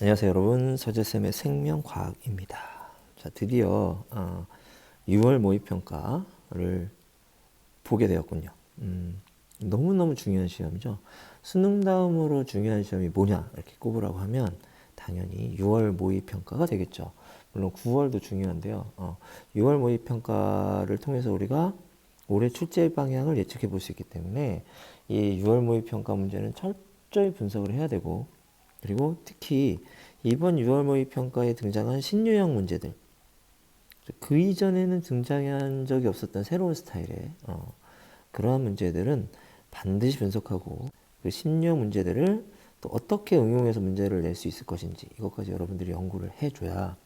안녕하세요 여러분, 서재쌤의 생명과학입니다. 자, 드디어 6월 모의평가를 보게 되었군요. 너무너무 중요한 시험이죠. 수능 다음으로 중요한 시험이 뭐냐 이렇게 꼽으라고 하면 당연히 6월 모의평가가 되겠죠. 물론 9월도 중요한데요. 6월 모의평가를 통해서 우리가 올해 출제 방향을 예측해 볼 수 있기 때문에 이 6월 모의평가 문제는 철저히 분석을 해야 되고, 그리고 특히 이번 6월 모의평가에 등장한 신유형 문제들, 그 이전에는 등장한 적이 없었던 새로운 스타일의 그러한 문제들은 반드시 분석하고, 그 신유형 문제들을 또 어떻게 응용해서 문제를 낼 수 있을 것인지 이것까지 여러분들이 연구를 해줘야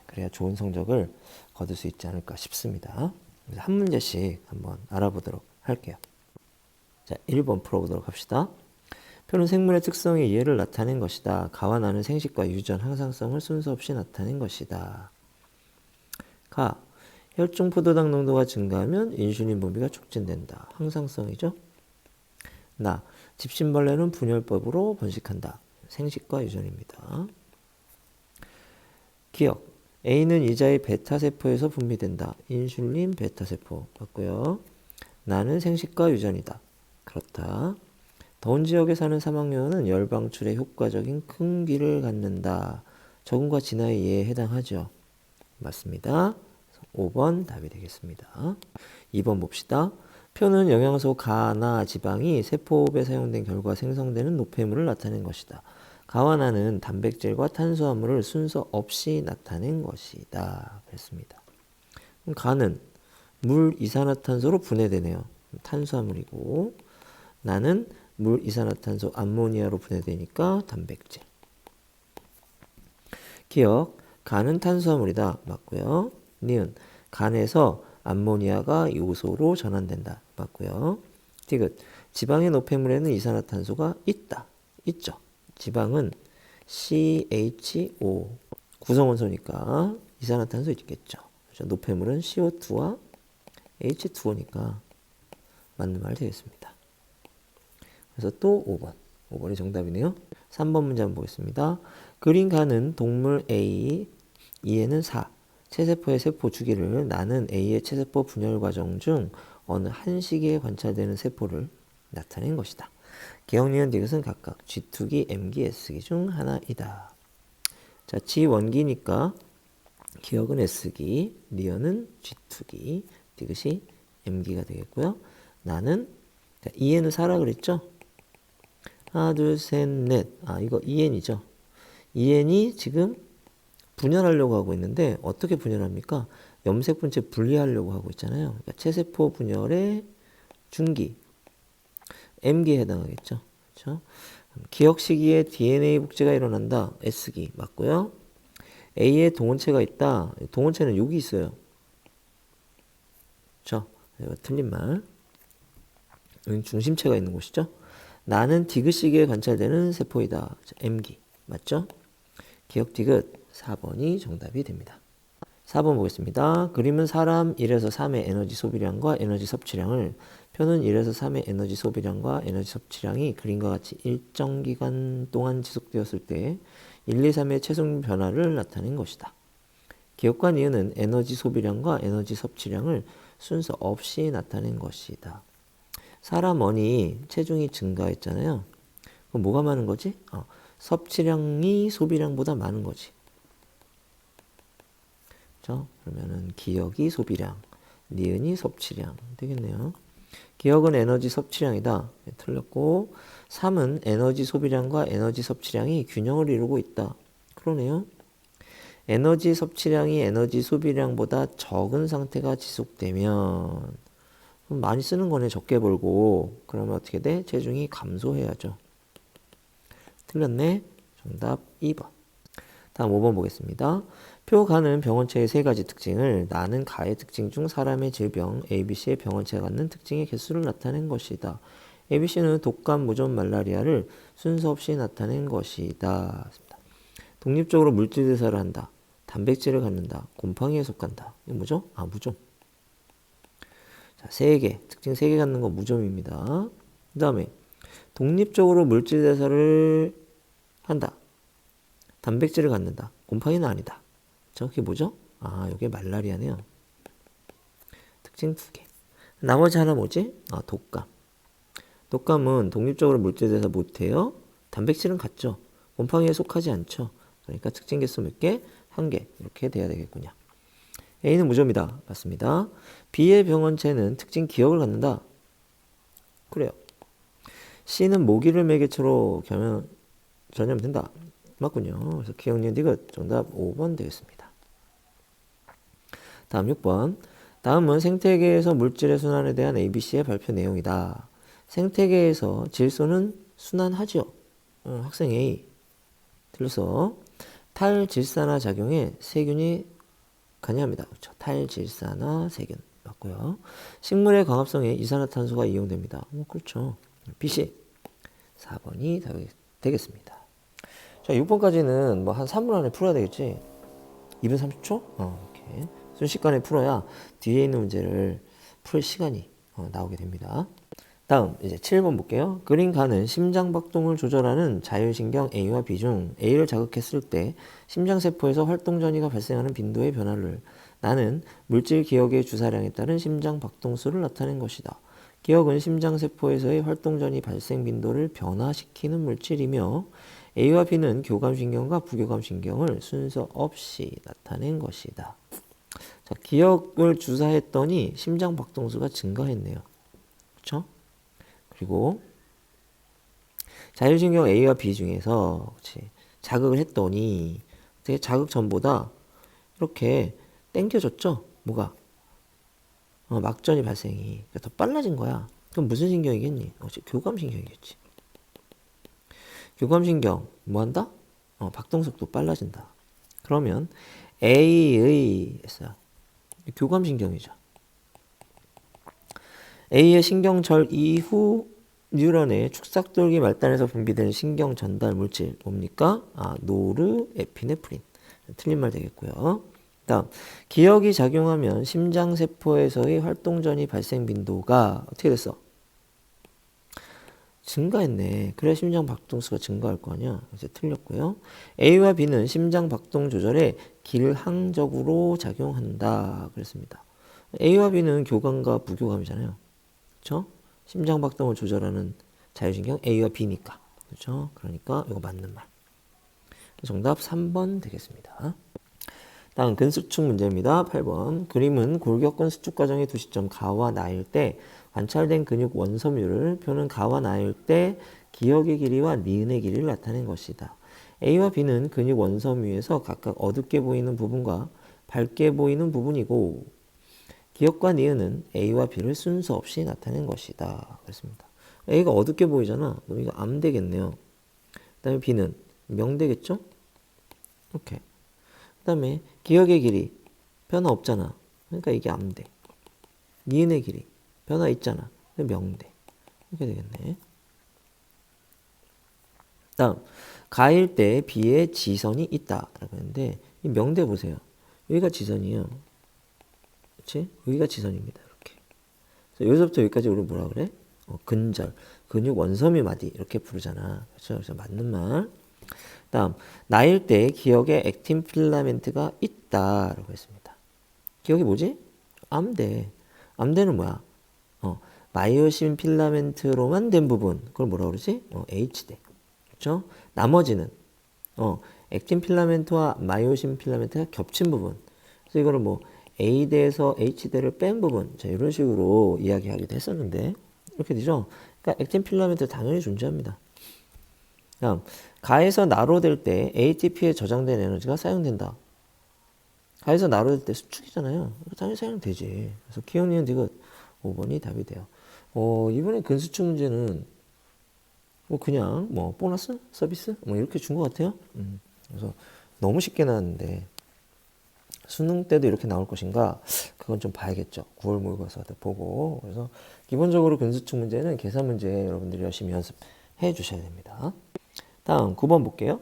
그래야 좋은 성적을 거둘 수 있지 않을까 싶습니다. 그래서 한 문제씩 한번 알아보도록 할게요. 자, 1번 풀어보도록 합시다. 표는 생물의 특성의 이해를 나타낸 것이다. 가와 나는 생식과 유전, 항상성을 순서 없이 나타낸 것이다. 가, 혈중 포도당 농도가 증가하면 인슐린 분비가 촉진된다. 항상성이죠. 나, 집신벌레는 분열법으로 번식한다. 생식과 유전입니다. 기억, A는 이자의 베타세포에서 분비된다. 인슐린 베타세포 맞고요. 나는 생식과 유전이다. 그렇다. 더운 지역에 사는 사막여우는 열 방출에 효과적인 큰 귀를 갖는다. 적응과 진화에 이해에 해당하죠. 맞습니다. 5번 답이 되겠습니다. 2번 봅시다. 표는 영양소 가나 지방이 세포호흡에 사용된 결과 생성되는 노폐물을 나타낸 것이다. 가와 나는 단백질과 탄수화물을 순서 없이 나타낸 것이다. 그랬습니다. 가는 물 이산화탄소로 분해되네요. 탄수화물이고, 나는 물 이산화탄소 암모니아로 분해되니까 단백질. 기억, 간은 탄수화물이다. 맞고요. 니은, 간에서 암모니아가 요소로 전환된다. 맞고요. 디귿, 지방의 노폐물에는 이산화탄소가 있다. 있죠. 지방은 CHO 구성원소니까 이산화탄소 있겠죠. 그렇죠? 노폐물은 CO2와 H2O니까 맞는 말 되겠습니다. 그래서 또 5번. 5번이 정답이네요. 3번 문제 한번 보겠습니다. 그린 간은 동물 A, E에는 4. 체세포의 세포 주기를 나는 A의 체세포 분열 과정 중 어느 한 시기에 관찰되는 세포를 나타낸 것이다. 기억, 니은, 디귿은 각각 G2기, M기, S기 중 하나이다. 자, G1기니까 기억은 S기, 니은은 G2기, 디귿이 M기가 되겠고요. 나는 E에는 4라 그랬죠? 하나, 둘, 셋, 넷. 이거 EN이죠. EN이 지금 분열하려고 하고 있는데 어떻게 분열합니까? 염색 분체 분리하려고 하고 있잖아요. 그러니까 체세포 분열의 중기, M기에 해당하겠죠. 그렇죠? 기억 시기에 DNA 복제가 일어난다. S기 맞고요. A에 동원체가 있다. 동원체는 여기 있어요. 그렇죠? 틀린 말. 여기 중심체가 있는 곳이죠. 나는 디귿 시기에 관찰되는 세포이다. M기 맞죠? 기억 디귿 4번이 정답이 됩니다. 4번 보겠습니다. 그림은 사람 1에서 3의 에너지 소비량과 에너지 섭취량을, 표는 1에서 3의 에너지 소비량과 에너지 섭취량이 그림과 같이 일정 기간 동안 지속되었을 때 1, 2, 3의 체중 변화를 나타낸 것이다. 기억과 니은은 에너지 소비량과 에너지 섭취량을 순서 없이 나타낸 것이다. 사람 원이 체중이 증가했잖아요. 그럼 뭐가 많은 거지? 섭취량이 소비량보다 많은 거지. 그렇죠? 그러면은 기억이 소비량, 니은이 섭취량 되겠네요. 기억은 에너지 섭취량이다. 네, 틀렸고, 3은 에너지 소비량과 에너지 섭취량이 균형을 이루고 있다. 그러네요. 에너지 섭취량이 에너지 소비량보다 적은 상태가 지속되면 그럼 많이 쓰는 거네. 적게 벌고. 그러면 어떻게 돼? 체중이 감소해야죠. 틀렸네. 정답 2번. 다음 5번 보겠습니다. 표 가는 병원체의 세 가지 특징을 나는 가의 특징 중 사람의 질병 ABC의 병원체가 갖는 특징의 개수를 나타낸 것이다. ABC는 독감, 무전, 말라리아를 순서 없이 나타낸 것이다. 독립적으로 물질 대사를 한다. 단백질을 갖는다. 곰팡이에 속한다. 이거 뭐죠? 무좀. 자, 3개. 특징 3개 갖는 거 무좀입니다. 그 다음에 독립적으로 물질 대사를 한다. 단백질을 갖는다. 곰팡이는 아니다. 그게 뭐죠? 이게 말라리아네요. 특징 2개. 나머지 하나 뭐지? 독감. 독감은 독립적으로 물질대사 못해요. 단백질은 같죠. 곰팡이에 속하지 않죠. 그러니까 특징 개수 몇 개? 1개. 이렇게 돼야 되겠군요. A는 무좀이다. 맞습니다. B의 병원체는 특징 기억을 갖는다. 그래요. C는 모기를 매개체로 전염된다. 맞군요. 그래서 기억력 디귿 정답 5번 되겠습니다. 다음 6번. 다음은 생태계에서 물질의 순환에 대한 ABC의 발표 내용이다. 생태계에서 질소는 순환하죠. 학생 A. 틀려서 탈질산화 작용에 세균이 관여합니다. 그렇죠. 탈질산화 세균. 맞고요. 식물의 광합성에 이산화탄소가 이용됩니다. 그렇죠. BC. 4번이 되겠습니다. 자, 6번까지는 뭐 한 3분 안에 풀어야 되겠지? 2분 30초? 오케이. 순식간에 풀어야 뒤에 있는 문제를 풀 시간이 나오게 됩니다. 다음 이제 7번 볼게요. 그린 가는 심장박동을 조절하는 자율신경 A와 B 중 A를 자극했을 때 심장세포에서 활동전이가 발생하는 빈도의 변화를 나는 물질 기억의 주사량에 따른 심장박동수를 나타낸 것이다. 기억은 심장세포에서의 활동전이 발생 빈도를 변화시키는 물질이며 A와 B는 교감신경과 부교감신경을 순서 없이 나타낸 것이다. 자, 기억을 주사했더니 심장박동수가 증가했네요. 그렇죠? 그리고 자율신경 A와 B 중에서 자극을 했더니 되게 자극 전보다 이렇게 땡겨졌죠? 뭐가? 막전이 발생이 더 빨라진 거야. 그럼 무슨 신경이겠니? 교감신경이겠지. 교감신경 뭐한다? 박동속도 빨라진다. 그러면 A의 교감신경이죠. A의 신경절 이후 뉴런의 축삭돌기 말단에서 분비되는 신경 전달 물질 뭡니까? 노르에피네프린. 틀린 말 되겠고요. 다음, 기억이 작용하면 심장세포에서의 활동전이 발생 빈도가 어떻게 됐어? 증가했네. 그래야 심장 박동수가 증가할 거 아니야. 이제 틀렸고요. A와 B는 심장 박동 조절에 길항적으로 작용한다. 그랬습니다. A와 B는 교감과 부교감이잖아요. 그렇죠? 심장 박동을 조절하는 자율신경 A와 B니까. 그렇죠? 그러니까 이거 맞는 말. 정답 3번 되겠습니다. 다음 근수축 문제입니다. 8번. 그림은 골격근 수축 과정의 두 시점 가와 나일 때 관찰된 근육 원섬유를 표는 가와 나일 때 기억의 길이와 니은의 길이를 나타낸 것이다. A와 B는 근육 원섬유에서 각각 어둡게 보이는 부분과 밝게 보이는 부분이고 기억과 니은은 A와 B를 순서 없이 나타낸 것이다. 그렇습니다. A가 어둡게 보이잖아. 그럼 이거 암 되겠네요. 그 다음에 B는 명 되겠죠? 이렇게. 그 다음에 기억의 길이 변화 없잖아. 그러니까 이게 암대. 니은의 길이 변화 있잖아. 명대. 이렇게 되겠네. 다음 가일 때 B에 지선이 있다 라고 했는데 이 명대 보세요. 여기가 지선이에요. 그렇지? 여기가 지선입니다. 이렇게. 그래서 여기서부터 여기까지 우리 뭐라 그래? 근절, 근육 원섬유 마디 이렇게 부르잖아. 그렇죠? 그래서 맞는 말. 다음 나일 때 기억에 액틴 필라멘트가 있다라고 했습니다. 기억이 뭐지? 암대. 암대는 뭐야? 마이오신 필라멘트로만 된 부분. 그걸 뭐라 그러지? H대. 그렇죠? 나머지는 액틴 필라멘트와 마이오신 필라멘트가 겹친 부분. 그래서 이거를 뭐 A대에서 H대를 뺀 부분. 자, 이런 식으로 이야기하기도 했었는데 이렇게 되죠? 그러니까 액틴 필라멘트 당연히 존재합니다. 다음 가에서 나로 될 때 ATP에 저장된 에너지가 사용된다. 가에서 나로 될 때 수축이잖아요. 당연히 사용되지. 그래서 기억니은 디귿 5번이 답이 돼요. 이번에 근수축 문제는 그냥 보너스? 서비스? 이렇게 준 것 같아요. 그래서 너무 쉽게 나왔는데 수능 때도 이렇게 나올 것인가? 그건 좀 봐야겠죠. 9월 모의고사도 보고. 그래서 기본적으로 근수축 문제는 계산 문제 여러분들이 열심히 연습해 주셔야 됩니다. 다음 9번 볼게요.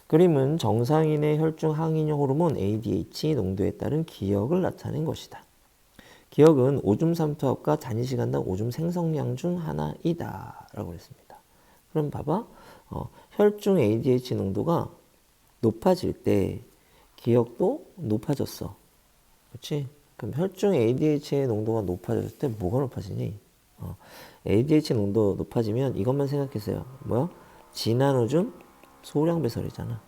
그림은 정상인의 혈중 항인형 호르몬 ADH 농도에 따른 기억을 나타낸 것이다. 기억은 오줌 삼투압과 단위시간당 오줌 생성량 중 하나이다 라고 했습니다. 그럼 봐봐. 혈중 ADH 농도가 높아질 때 기억도 높아졌어. 그렇지? 그럼 혈중 ADH의 농도가 높아졌을 때 뭐가 높아지니? ADH 농도 높아지면 이것만 생각했어요. 뭐야? 진한 오줌, 소량 배설이잖아.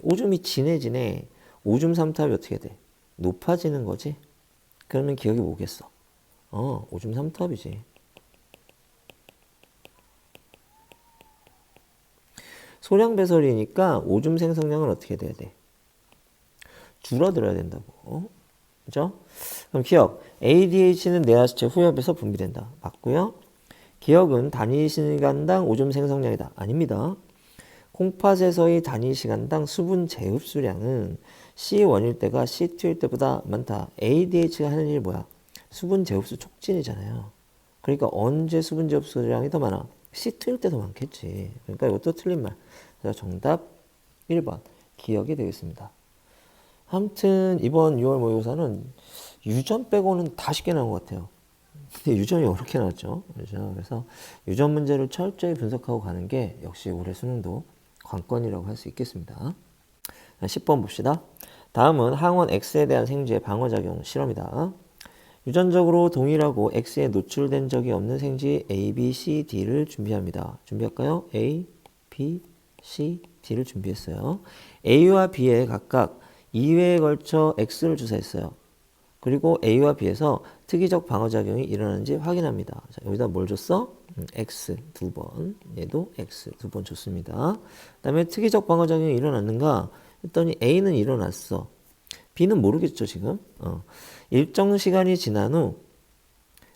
오줌이 진해지네. 오줌 삼투압이 어떻게 돼? 높아지는 거지? 그러면 기억이 뭐겠어? 오줌 삼투압이지. 소량 배설이니까 오줌 생성량은 어떻게 돼야 돼? 줄어들어야 된다고. 그죠? 그럼 기억. ADH는 뇌하수체 후엽에서 분비된다. 맞고요. 기억은 단위 시간당 오줌 생성량이다. 아닙니다. 콩팥에서의 단위 시간당 수분 재흡수량은 C1일 때가 C2일 때보다 많다. ADH가 하는 일이 뭐야? 수분 재흡수 촉진이잖아요. 그러니까 언제 수분 재흡수량이 더 많아? C2일 때 더 많겠지. 그러니까 이것도 틀린 말. 그래서 정답 1번 기억이 되겠습니다. 아무튼 이번 6월 모의고사는 유전 빼고는 다 쉽게 나온 것 같아요. 근데 유전이 어렵게 나왔죠. 그렇죠? 그래서 유전 문제를 철저히 분석하고 가는 게 역시 올해 수능도 관건이라고 할 수 있겠습니다. 10번 봅시다. 다음은 항원 X에 대한 생쥐의 방어작용 실험이다. 유전적으로 동일하고 X에 노출된 적이 없는 생쥐 A, B, C, D를 준비합니다. 준비할까요? A, B, C, D를 준비했어요. A와 B에 각각 2회에 걸쳐 X를 주사했어요. 그리고 A와 B에서 특이적 방어작용이 일어나는지 확인합니다. 자, 여기다 뭘 줬어? X 2번. 얘도 X 2번 줬습니다. 그 다음에 특이적 방어작용이 일어났는가? 했더니 A는 일어났어. B는 모르겠죠, 지금? 일정 시간이 지난 후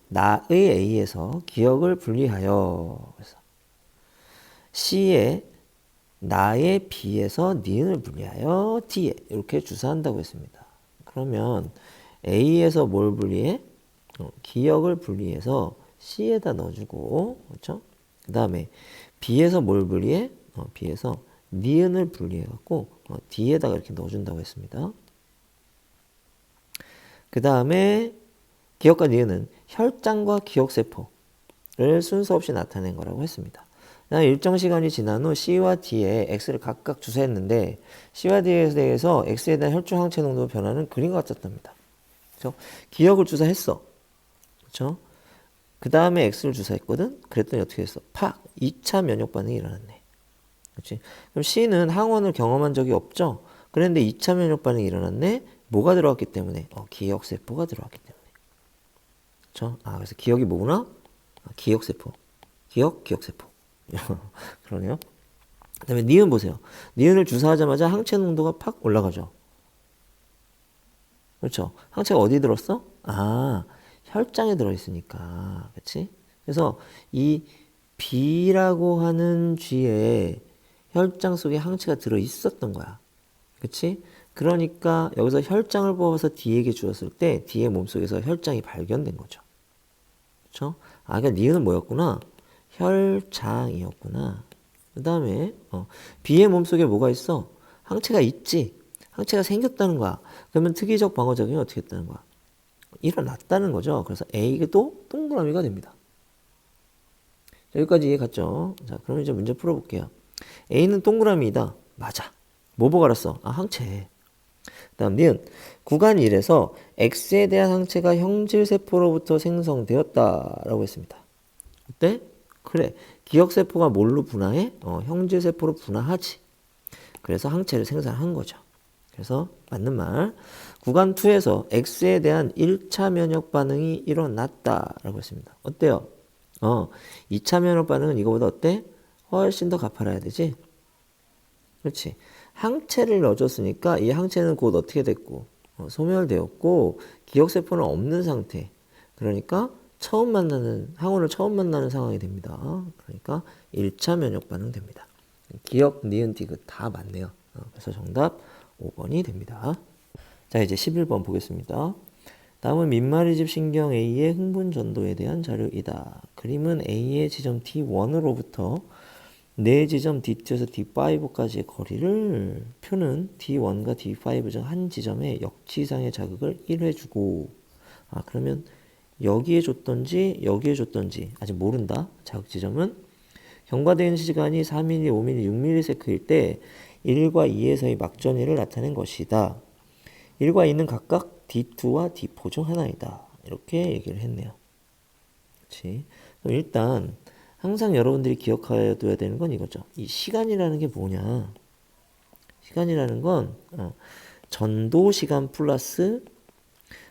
나의 A에서 기억을 분리하여 그래서 C에 나의 B에서 니은을 분리하여 D에 이렇게 주사한다고 했습니다. 그러면 A에서 뭘 분리해? 기억을 분리해서 C에다 넣어주고, 그렇죠? 그 다음에 B에서 뭘 분리해? B에서 니은을 분리해갖고 D에다가 이렇게 넣어준다고 했습니다. 그 다음에 기억과 니은은 혈장과 기억세포를 순서 없이 나타낸 거라고 했습니다. 일정 시간이 지난 후 C와 D에 X를 각각 주사했는데 C와 D에 대해서 X에 대한 혈중 항체 농도 변화는 그림과 같았답니다. 그렇죠? 기억을 주사했어. 그렇죠? 그 다음에 X를 주사했거든. 그랬더니 어떻게 했어? 팍! 2차 면역 반응이 일어났네. 그렇지? 그럼 C는 항원을 경험한 적이 없죠. 그런데 2차 면역 반응이 일어났네. 뭐가 들어갔기 때문에? 기억세포가 들어갔기 때문에. 그렇죠? 그래서 기억이 뭐구나? 기억세포. 기억세포. 그러네요. 그 다음에 니은 보세요. 니은을 주사하자마자 항체 농도가 팍 올라가죠. 그렇죠. 항체가 어디 들었어? 혈장에 들어있으니까. 그치? 그래서 이 B라고 하는 쥐에 혈장 속에 항체가 들어있었던 거야. 그치? 그러니까 여기서 혈장을 뽑아서 D에게 주었을 때 D의 몸속에서 혈장이 발견된 거죠. 그쵸? 그러니까 니은은 뭐였구나? 혈장이었구나. 그 다음에 B의 몸속에 뭐가 있어? 항체가 있지. 항체가 생겼다는 거야. 그러면 특이적 방어작용이 어떻게 했다는 거야? 일어났다는 거죠. 그래서 A도 동그라미가 됩니다. 여기까지 이해 갔죠? 자, 그럼 이제 문제 풀어볼게요. A는 동그라미이다. 맞아. 뭐 보고 알았어? 항체. 그 다음 니은 구간 1에서 X에 대한 항체가 형질세포로부터 생성되었다라고 했습니다. 어때? 그래. 기억세포가 뭘로 분화해? 형질세포로 분화하지. 그래서 항체를 생산한 거죠. 그래서 맞는 말. 구간 2에서 X에 대한 1차 면역 반응이 일어났다라고 했습니다. 어때요? 2차 면역 반응은 이거보다 어때? 훨씬 더 가파라야 되지? 그렇지. 항체를 넣어줬으니까 이 항체는 곧 어떻게 됐고 소멸되었고 기억세포는 없는 상태. 그러니까 항원을 처음 만나는 상황이 됩니다. 그러니까 1차 면역 반응 됩니다. 기억, 니은, 디귿 다 맞네요. 그래서 정답 5번이 됩니다. 자, 이제 11번 보겠습니다. 다음은 민마리집 신경 A의 흥분 전도에 대한 자료이다. 그림은 A의 지점 D1으로부터 네 지점 D2에서 D5까지의 거리를 표는 D1과 D5 중 한 지점에 역지상의 자극을 1회 주고 그러면 여기에 줬던지 여기에 줬던지 아직 모른다. 자극 지점은 경과되는 시간이 4mm, 5mm, 6mms일 때 1과 2에서의 막전위를 나타낸 것이다. 1과 2는 각각 D2와 D4 중 하나이다. 이렇게 얘기를 했네요. 그렇지? 그럼 일단 항상 여러분들이 기억해둬야 되는 건 이거죠. 이 시간이라는 게 뭐냐? 시간이라는 건 전도 시간 플러스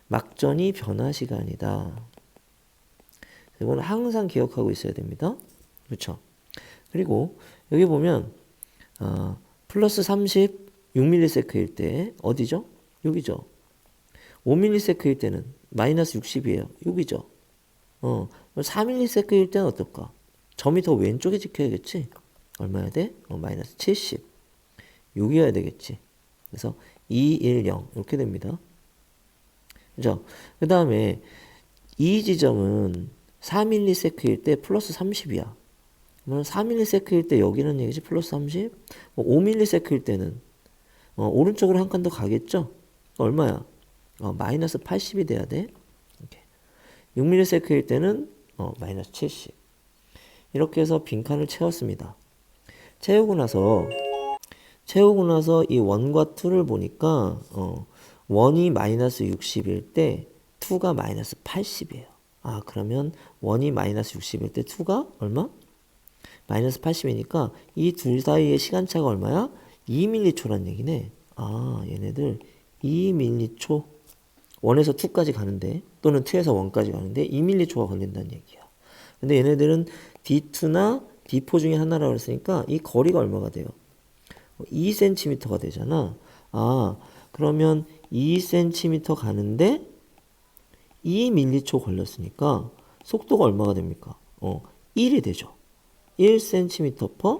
막전이 변화 시간이다. 이건 항상 기억하고 있어야 됩니다. 그렇죠? 그리고 여기 보면 플러스 36ms일 때 어디죠? 여기죠. 5ms일 때는 마이너스 60이에요. 여기죠. 4ms일 때는 어떨까? 점이 더 왼쪽에 찍혀야겠지? 얼마야 돼? 마이너스 70. 여기여야 되겠지. 그래서 2, 1, 0 이렇게 됩니다. 그죠? 그 다음에 이 지점은 4ms일 때 플러스 30이야. 그러면 4ms일 때 여기는 얘기지 플러스 30. 5ms일 때는 오른쪽으로 한 칸 더 가겠죠? 얼마야? 마이너스 80이 돼야 돼. 이렇게. 6ms일 때는 마이너스 70. 이렇게 해서 빈칸을 채웠습니다. 채우고 나서 이 1과 2를 보니까 1이 마이너스 60일 때 2가 마이너스 80이에요. 그러면 1이 마이너스 60일 때 2가 얼마? 마이너스 80이니까 이 둘 사이의 시간차가 얼마야? 2m초란 얘기네. 얘네들 2m초. 1에서 2까지 가는데 또는 2에서 1까지 가는데 2m초가 걸린다는 얘기야. 근데 얘네들은 D2나 D4 중에 하나라고 했으니까 이 거리가 얼마가 돼요? 2cm가 되잖아. 그러면 2cm 가는데 2m초 걸렸으니까 속도가 얼마가 됩니까? 1이 되죠. 1cm per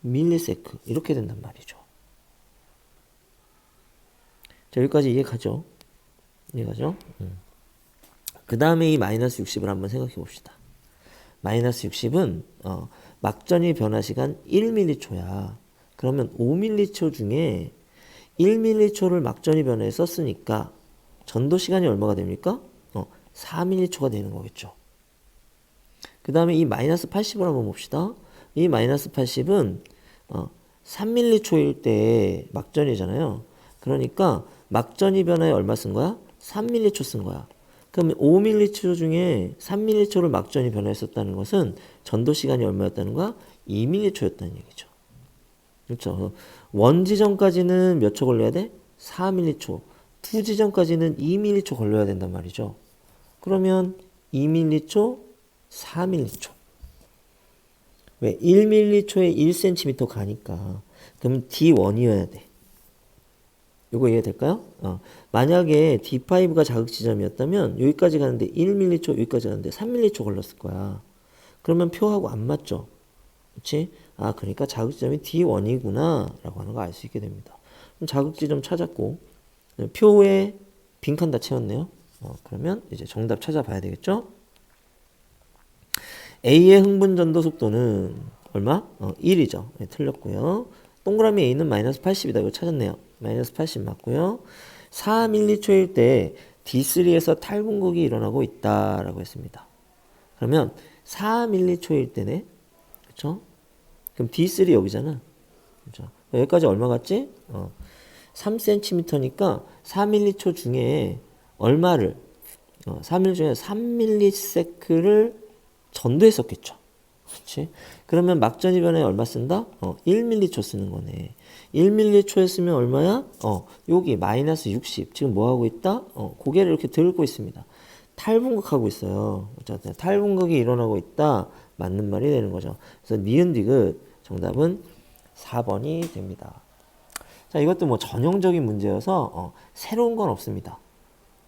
millisecond 이렇게 된단 말이죠. 자, 여기까지 이해가죠? 이해가죠? 그 다음에 이 마이너스 60을 한번 생각해 봅시다. 마이너스 60은 막전이 변화 시간 1m초야. 그러면 5m초 중에 1m초를 막전이 변화에 썼으니까 전도 시간이 얼마가 됩니까? 4m초가 되는 거겠죠. 그 다음에 이 마이너스 80을 한번 봅시다. 이 마이너스 80은 3m초일 때 막전이잖아요. 그러니까 막전이 변화에 얼마 쓴 거야? 3m초 쓴 거야. 그러면 5m초 중에 3m초를 막전이 변화했었다는 것은 전도 시간이 얼마였다는 거야? 2m초였다는 얘기죠. 그렇죠. 1 지점까지는 몇 초 걸려야 돼? 4m초. 2 지점까지는 2m초 걸려야 된단 말이죠. 그러면 2m초, 4m초. 왜? 1m초에 1cm 가니까. 그럼 D1이어야 돼. 이거 이해될까요? 만약에 D5가 자극 지점이었다면 여기까지 가는데 1m초, 여기까지 가는데 3m초 걸렸을 거야. 그러면 표하고 안 맞죠? 그렇지? 그러니까 자극 지점이 D1이구나 라고 하는 거 알 수 있게 됩니다. 그럼 자극 지점 찾았고 표에 빈칸 다 채웠네요. 그러면 이제 정답 찾아봐야 되겠죠? A의 흥분 전도 속도는 얼마? 1이죠. 네, 틀렸고요. 동그라미 A는 마이너스 80이다. 이거 찾았네요. 마이너스 80 맞고요. 4m초일 때 D3에서 탈분극이 일어나고 있다라고 했습니다. 그러면 4m초일 때네. 그쵸? 그럼 D3 여기잖아. 그쵸? 여기까지 얼마 갔지? 3cm니까 4m초 중에 얼마를 3mm 중에 3ms를 전도했었겠죠. 그렇지? 그러면 막전이 변화에 얼마 쓴다? 1m초 쓰는 거네. 1m초에 쓰면 얼마야? 여기 마이너스 60. 지금 뭐 하고 있다? 고개를 이렇게 들고 있습니다. 탈분극하고 있어요. 탈분극이 일어나고 있다. 맞는 말이 되는 거죠. 그래서 니은 디귿 정답은 4번이 됩니다. 자, 이것도 뭐 전형적인 문제여서 새로운 건 없습니다.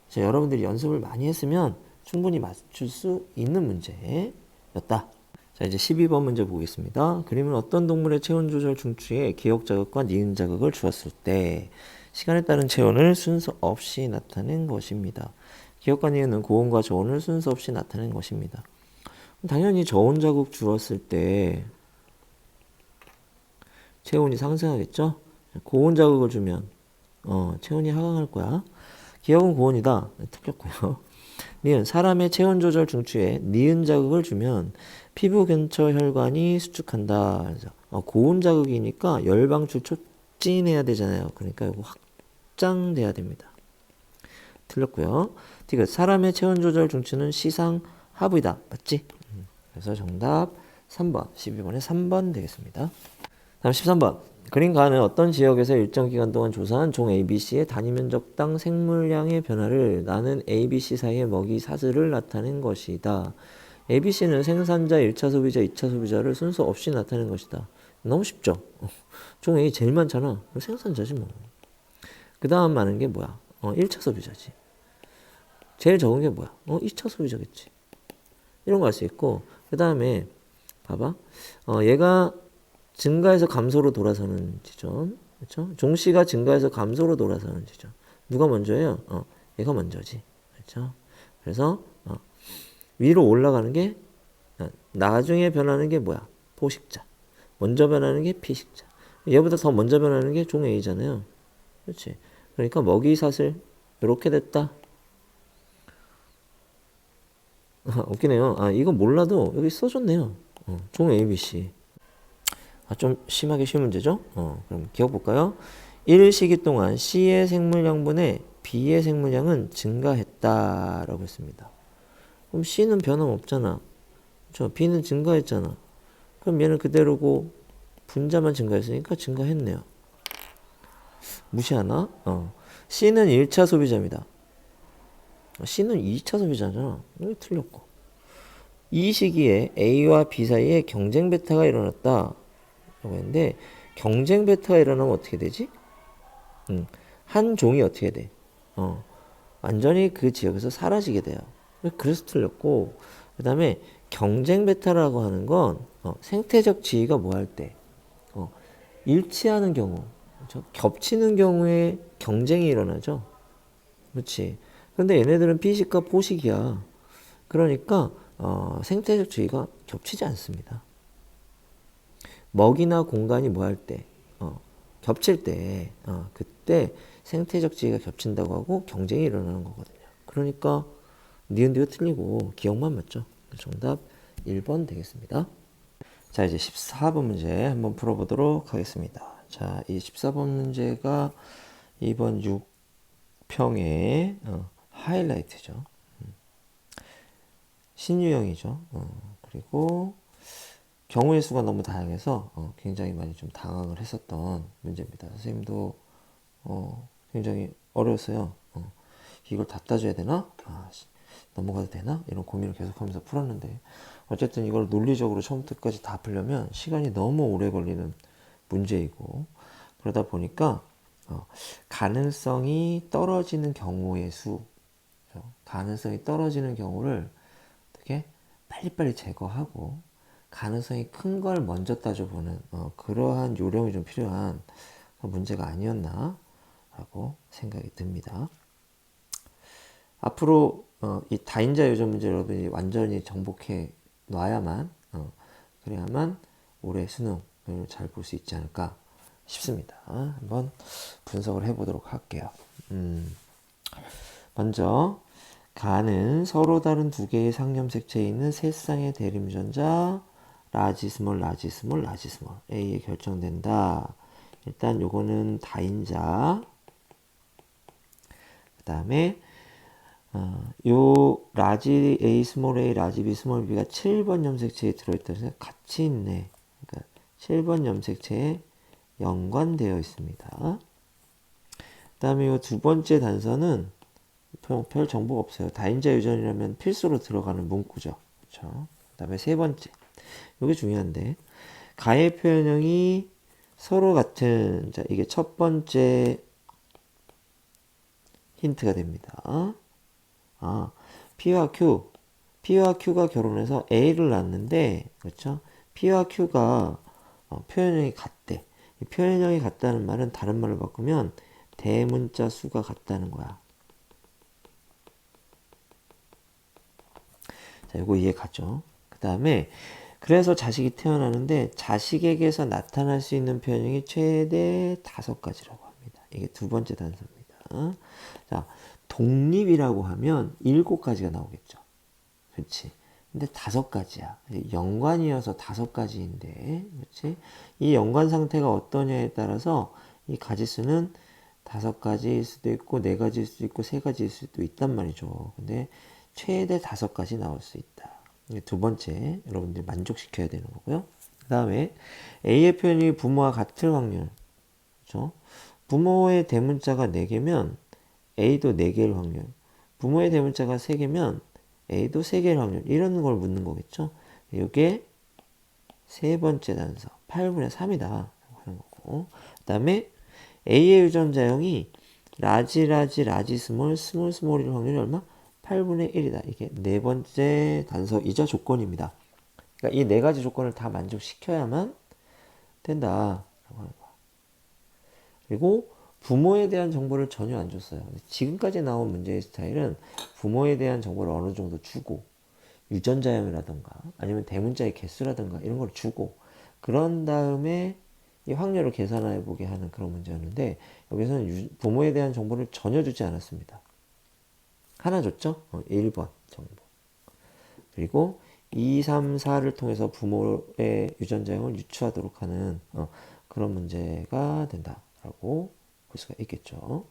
자, 여러분들이 연습을 많이 했으면 충분히 맞출 수 있는 문제였다. 자, 이제 12번 문제 보겠습니다. 그림은 어떤 동물의 체온 조절 중추에 기억 자극과 니은 자극을 주었을 때 시간에 따른 체온을 순서 없이 나타낸 것입니다. 기억과 니은은 고온과 저온을 순서 없이 나타낸 것입니다. 당연히 저온 자극 주었을 때 체온이 상승하겠죠? 고온 자극을 주면 체온이 하강할 거야. 기억은 고온이다. 틀렸고요. 니은 사람의 체온 조절 중추에 니은 자극을 주면 피부 근처 혈관이 수축한다. 그래서 고온 자극이니까 열방출 확진해야 되잖아요. 그러니까 이거 확장돼야 됩니다. 틀렸고요. 디귿 사람의 체온 조절 중추는 시상 하부이다. 맞지? 그래서 정답 3번, 12번에 3번 되겠습니다. 다음 13번. 그림 가는 어떤 지역에서 일정 기간 동안 조사한 종 ABC의 단위 면적당 생물량의 변화를 나는 ABC 사이의 먹이 사슬을 나타낸 것이다. ABC는 생산자, 1차 소비자, 2차 소비자를 순서 없이 나타낸 것이다. 너무 쉽죠? 종 A 제일 많잖아. 생산자지 뭐. 그 다음 많은 게 뭐야? 1차 소비자지. 제일 적은 게 뭐야? 2차 소비자겠지. 이런 거 알 수 있고, 그 다음에 봐봐. 얘가 증가해서 감소로 돌아서는 지점. 그렇죠? 종씨가 증가해서 감소로 돌아서는 지점. 누가 먼저예요? 얘가 먼저지. 그렇죠? 그래서 위로 올라가는 게 나중에 변하는 게 뭐야? 포식자. 먼저 변하는 게 피식자. 얘보다 더 먼저 변하는 게 종 A잖아요. 그렇지? 그러니까 먹이 사슬 이렇게 됐다. 웃기네요. 이거 몰라도 여기 써줬네요. 종 ABC. 좀 심하게 쉬운 문제죠? 그럼 기억 볼까요? 1시기 동안 C의 생물량분의 B의 생물량은 증가했다라고 했습니다. 그럼 C는 변함없잖아. 그렇죠? B는 증가했잖아. 그럼 얘는 그대로고 분자만 증가했으니까 증가했네요. 무시하나? C는 1차 소비자입니다. C는 2차 소비자잖아. 이거 틀렸고. 이 시기에 A와 B 사이에 경쟁 베타가 일어났다. 라고 했는데, 경쟁 베타가 일어나면 어떻게 되지? 한 종이 어떻게 돼? 완전히 그 지역에서 사라지게 돼요. 그래서 틀렸고, 그 다음에 경쟁 베타라고 하는 건 생태적 지위가 뭐 할 때? 일치하는 경우, 그렇죠? 겹치는 경우에 경쟁이 일어나죠. 그렇지. 근데 얘네들은 피식과 포식이야. 그러니까 생태적 지위가 겹치지 않습니다. 먹이나 공간이 뭐 할 때, 겹칠 때, 그때 생태적 지위가 겹친다고 하고 경쟁이 일어나는 거거든요. 그러니까 니은디가 틀리고 기억만 맞죠. 정답 1번 되겠습니다. 자, 이제 14번 문제 한번 풀어보도록 하겠습니다. 자, 이 14번 문제가 이번 6평의 하이라이트죠. 신유형이죠. 그리고 경우의 수가 너무 다양해서 굉장히 많이 좀 당황을 했었던 문제입니다. 선생님도 굉장히 어려웠어요. 이걸 다 따져야 되나? 넘어가도 되나? 이런 고민을 계속하면서 풀었는데 어쨌든 이걸 논리적으로 처음부터 끝까지 다 풀려면 시간이 너무 오래 걸리는 문제이고 그러다 보니까 가능성이 떨어지는 경우의 수, 가능성이 떨어지는 경우를 어떻게 빨리빨리 제거하고 가능성이 큰 걸 먼저 따져보는 그러한 요령이 좀 필요한 문제가 아니었나 라고 생각이 듭니다. 앞으로 이 다인자 요전 문제 여러분이 완전히 정복해 놔야만 그래야만 올해 수능을 잘 볼 수 있지 않을까 싶습니다. 한번 분석을 해보도록 할게요. 먼저 가는 서로 다른 두 개의 상염색체에 있는 세 쌍의 대림전자 라지 스몰 라지 스몰 라지 스몰 A에 결정된다. 일단 요거는 다인자. 그 다음에 요 라지 A 스몰 A 라지 B 스몰 B가 7번 염색체에 들어있다고 해서 같이 있네. 그러니까 7번 염색체에 연관되어 있습니다. 그 다음에 요 두 번째 단서는 별 정보가 없어요. 다인자 유전이라면 필수로 들어가는 문구죠. 그렇죠? 그 다음에 세 번째. 이게 중요한데 가의 표현형이 서로 같은 자 이게 첫 번째 힌트가 됩니다. P와 Q가 결혼해서 A를 낳았는데 그렇죠? P와 Q가 표현형이 같대. 이 표현형이 같다는 말은 다른 말로 바꾸면 대문자 수가 같다는 거야. 자, 이거 이해 가죠? 그 다음에 그래서 자식이 태어나는데 자식에게서 나타날 수 있는 표현형이 최대 5가지라고 합니다. 이게 두 번째 단서입니다. 자, 독립이라고 하면 7가지가 나오겠죠. 그렇지? 근데 5가지야. 연관이어서 5가지인데, 그렇지? 이 연관 상태가 어떠냐에 따라서 이 가지수는 5가지일 수도 있고 4가지일 수도 있고 3가지일 수도 있단 말이죠. 근데 최대 5가지 나올 수 있다. 이게 두 번째 여러분들이 만족시켜야 되는 거고요. 그 다음에 A의 표현이 부모와 같을 확률. 그렇죠? 부모의 대문자가 4개면 A도 4개일 확률. 부모의 대문자가 3개면 A도 3개일 확률. 이런 걸 묻는 거겠죠. 이게 세 번째 단서 8분의 3이다 하는 거고, 그 다음에 A의 유전자형이 라지 스몰일 확률이 얼마? 8분의 1이다. 이게 네 번째 단서이자 조건입니다. 그러니까 이 네 가지 조건을 다 만족시켜야만 된다라고 하는 거야. 그리고 부모에 대한 정보를 전혀 안 줬어요. 지금까지 나온 문제의 스타일은 부모에 대한 정보를 어느 정도 주고 유전자형이라든가 아니면 대문자의 개수라든가 이런 걸 주고 그런 다음에 이 확률을 계산해 보게 하는 그런 문제였는데, 여기서는 부모에 대한 정보를 전혀 주지 않았습니다. 하나 줬죠? 1번 정보. 그리고 2, 3, 4를 통해서 부모의 유전자형을 유추하도록 하는 그런 문제가 된다라고 볼 수가 있겠죠.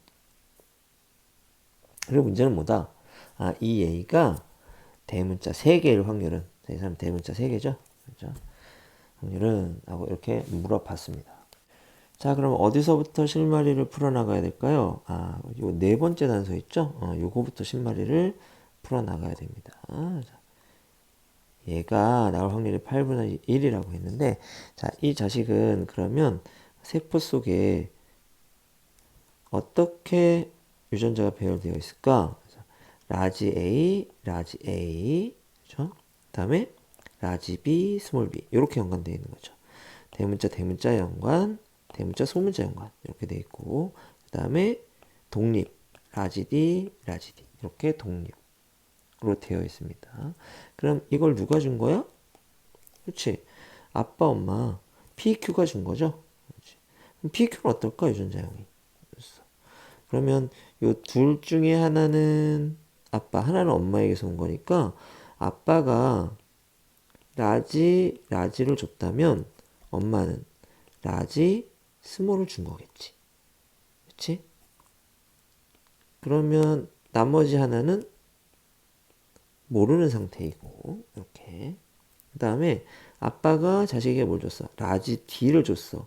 그리고 문제는 뭐다? 이 A가 대문자 3개일 확률은, 이 사람 대문자 3개죠? 그렇죠? 확률은 하고 이렇게 물어봤습니다. 자, 그럼 어디서부터 실마리를 풀어나가야 될까요? 요 네 번째 단서 있죠? 요거부터 실마리를 풀어나가야 됩니다. 자, 얘가 나올 확률이 8분의 1이라고 했는데, 자, 이 자식은 그러면 세포 속에 어떻게 유전자가 배열되어 있을까? 라지 A, 그렇죠? 그다음에 라지 B, 스몰 b 이렇게 연관되어 있는 거죠. 대문자 연관, 대문자 소문자 연관 이렇게 되어 있고, 그다음에 독립 라지 D 이렇게 독립으로 되어 있습니다. 그럼 이걸 누가 준 거야? 그렇지. 아빠, 엄마 PQ가 준 거죠. 그렇지. 그럼 PQ는 어떨까? 유전자형이. 그러면 요 둘 중에 하나는 아빠, 하나는 엄마에게서 온 거니까 아빠가 라지를 줬다면 엄마는 라지 스몰을 준 거겠지. 그치? 그러면 나머지 하나는 모르는 상태이고, 이렇게. 그 다음에 아빠가 자식에게 뭘 줬어? 라지 D를 줬어.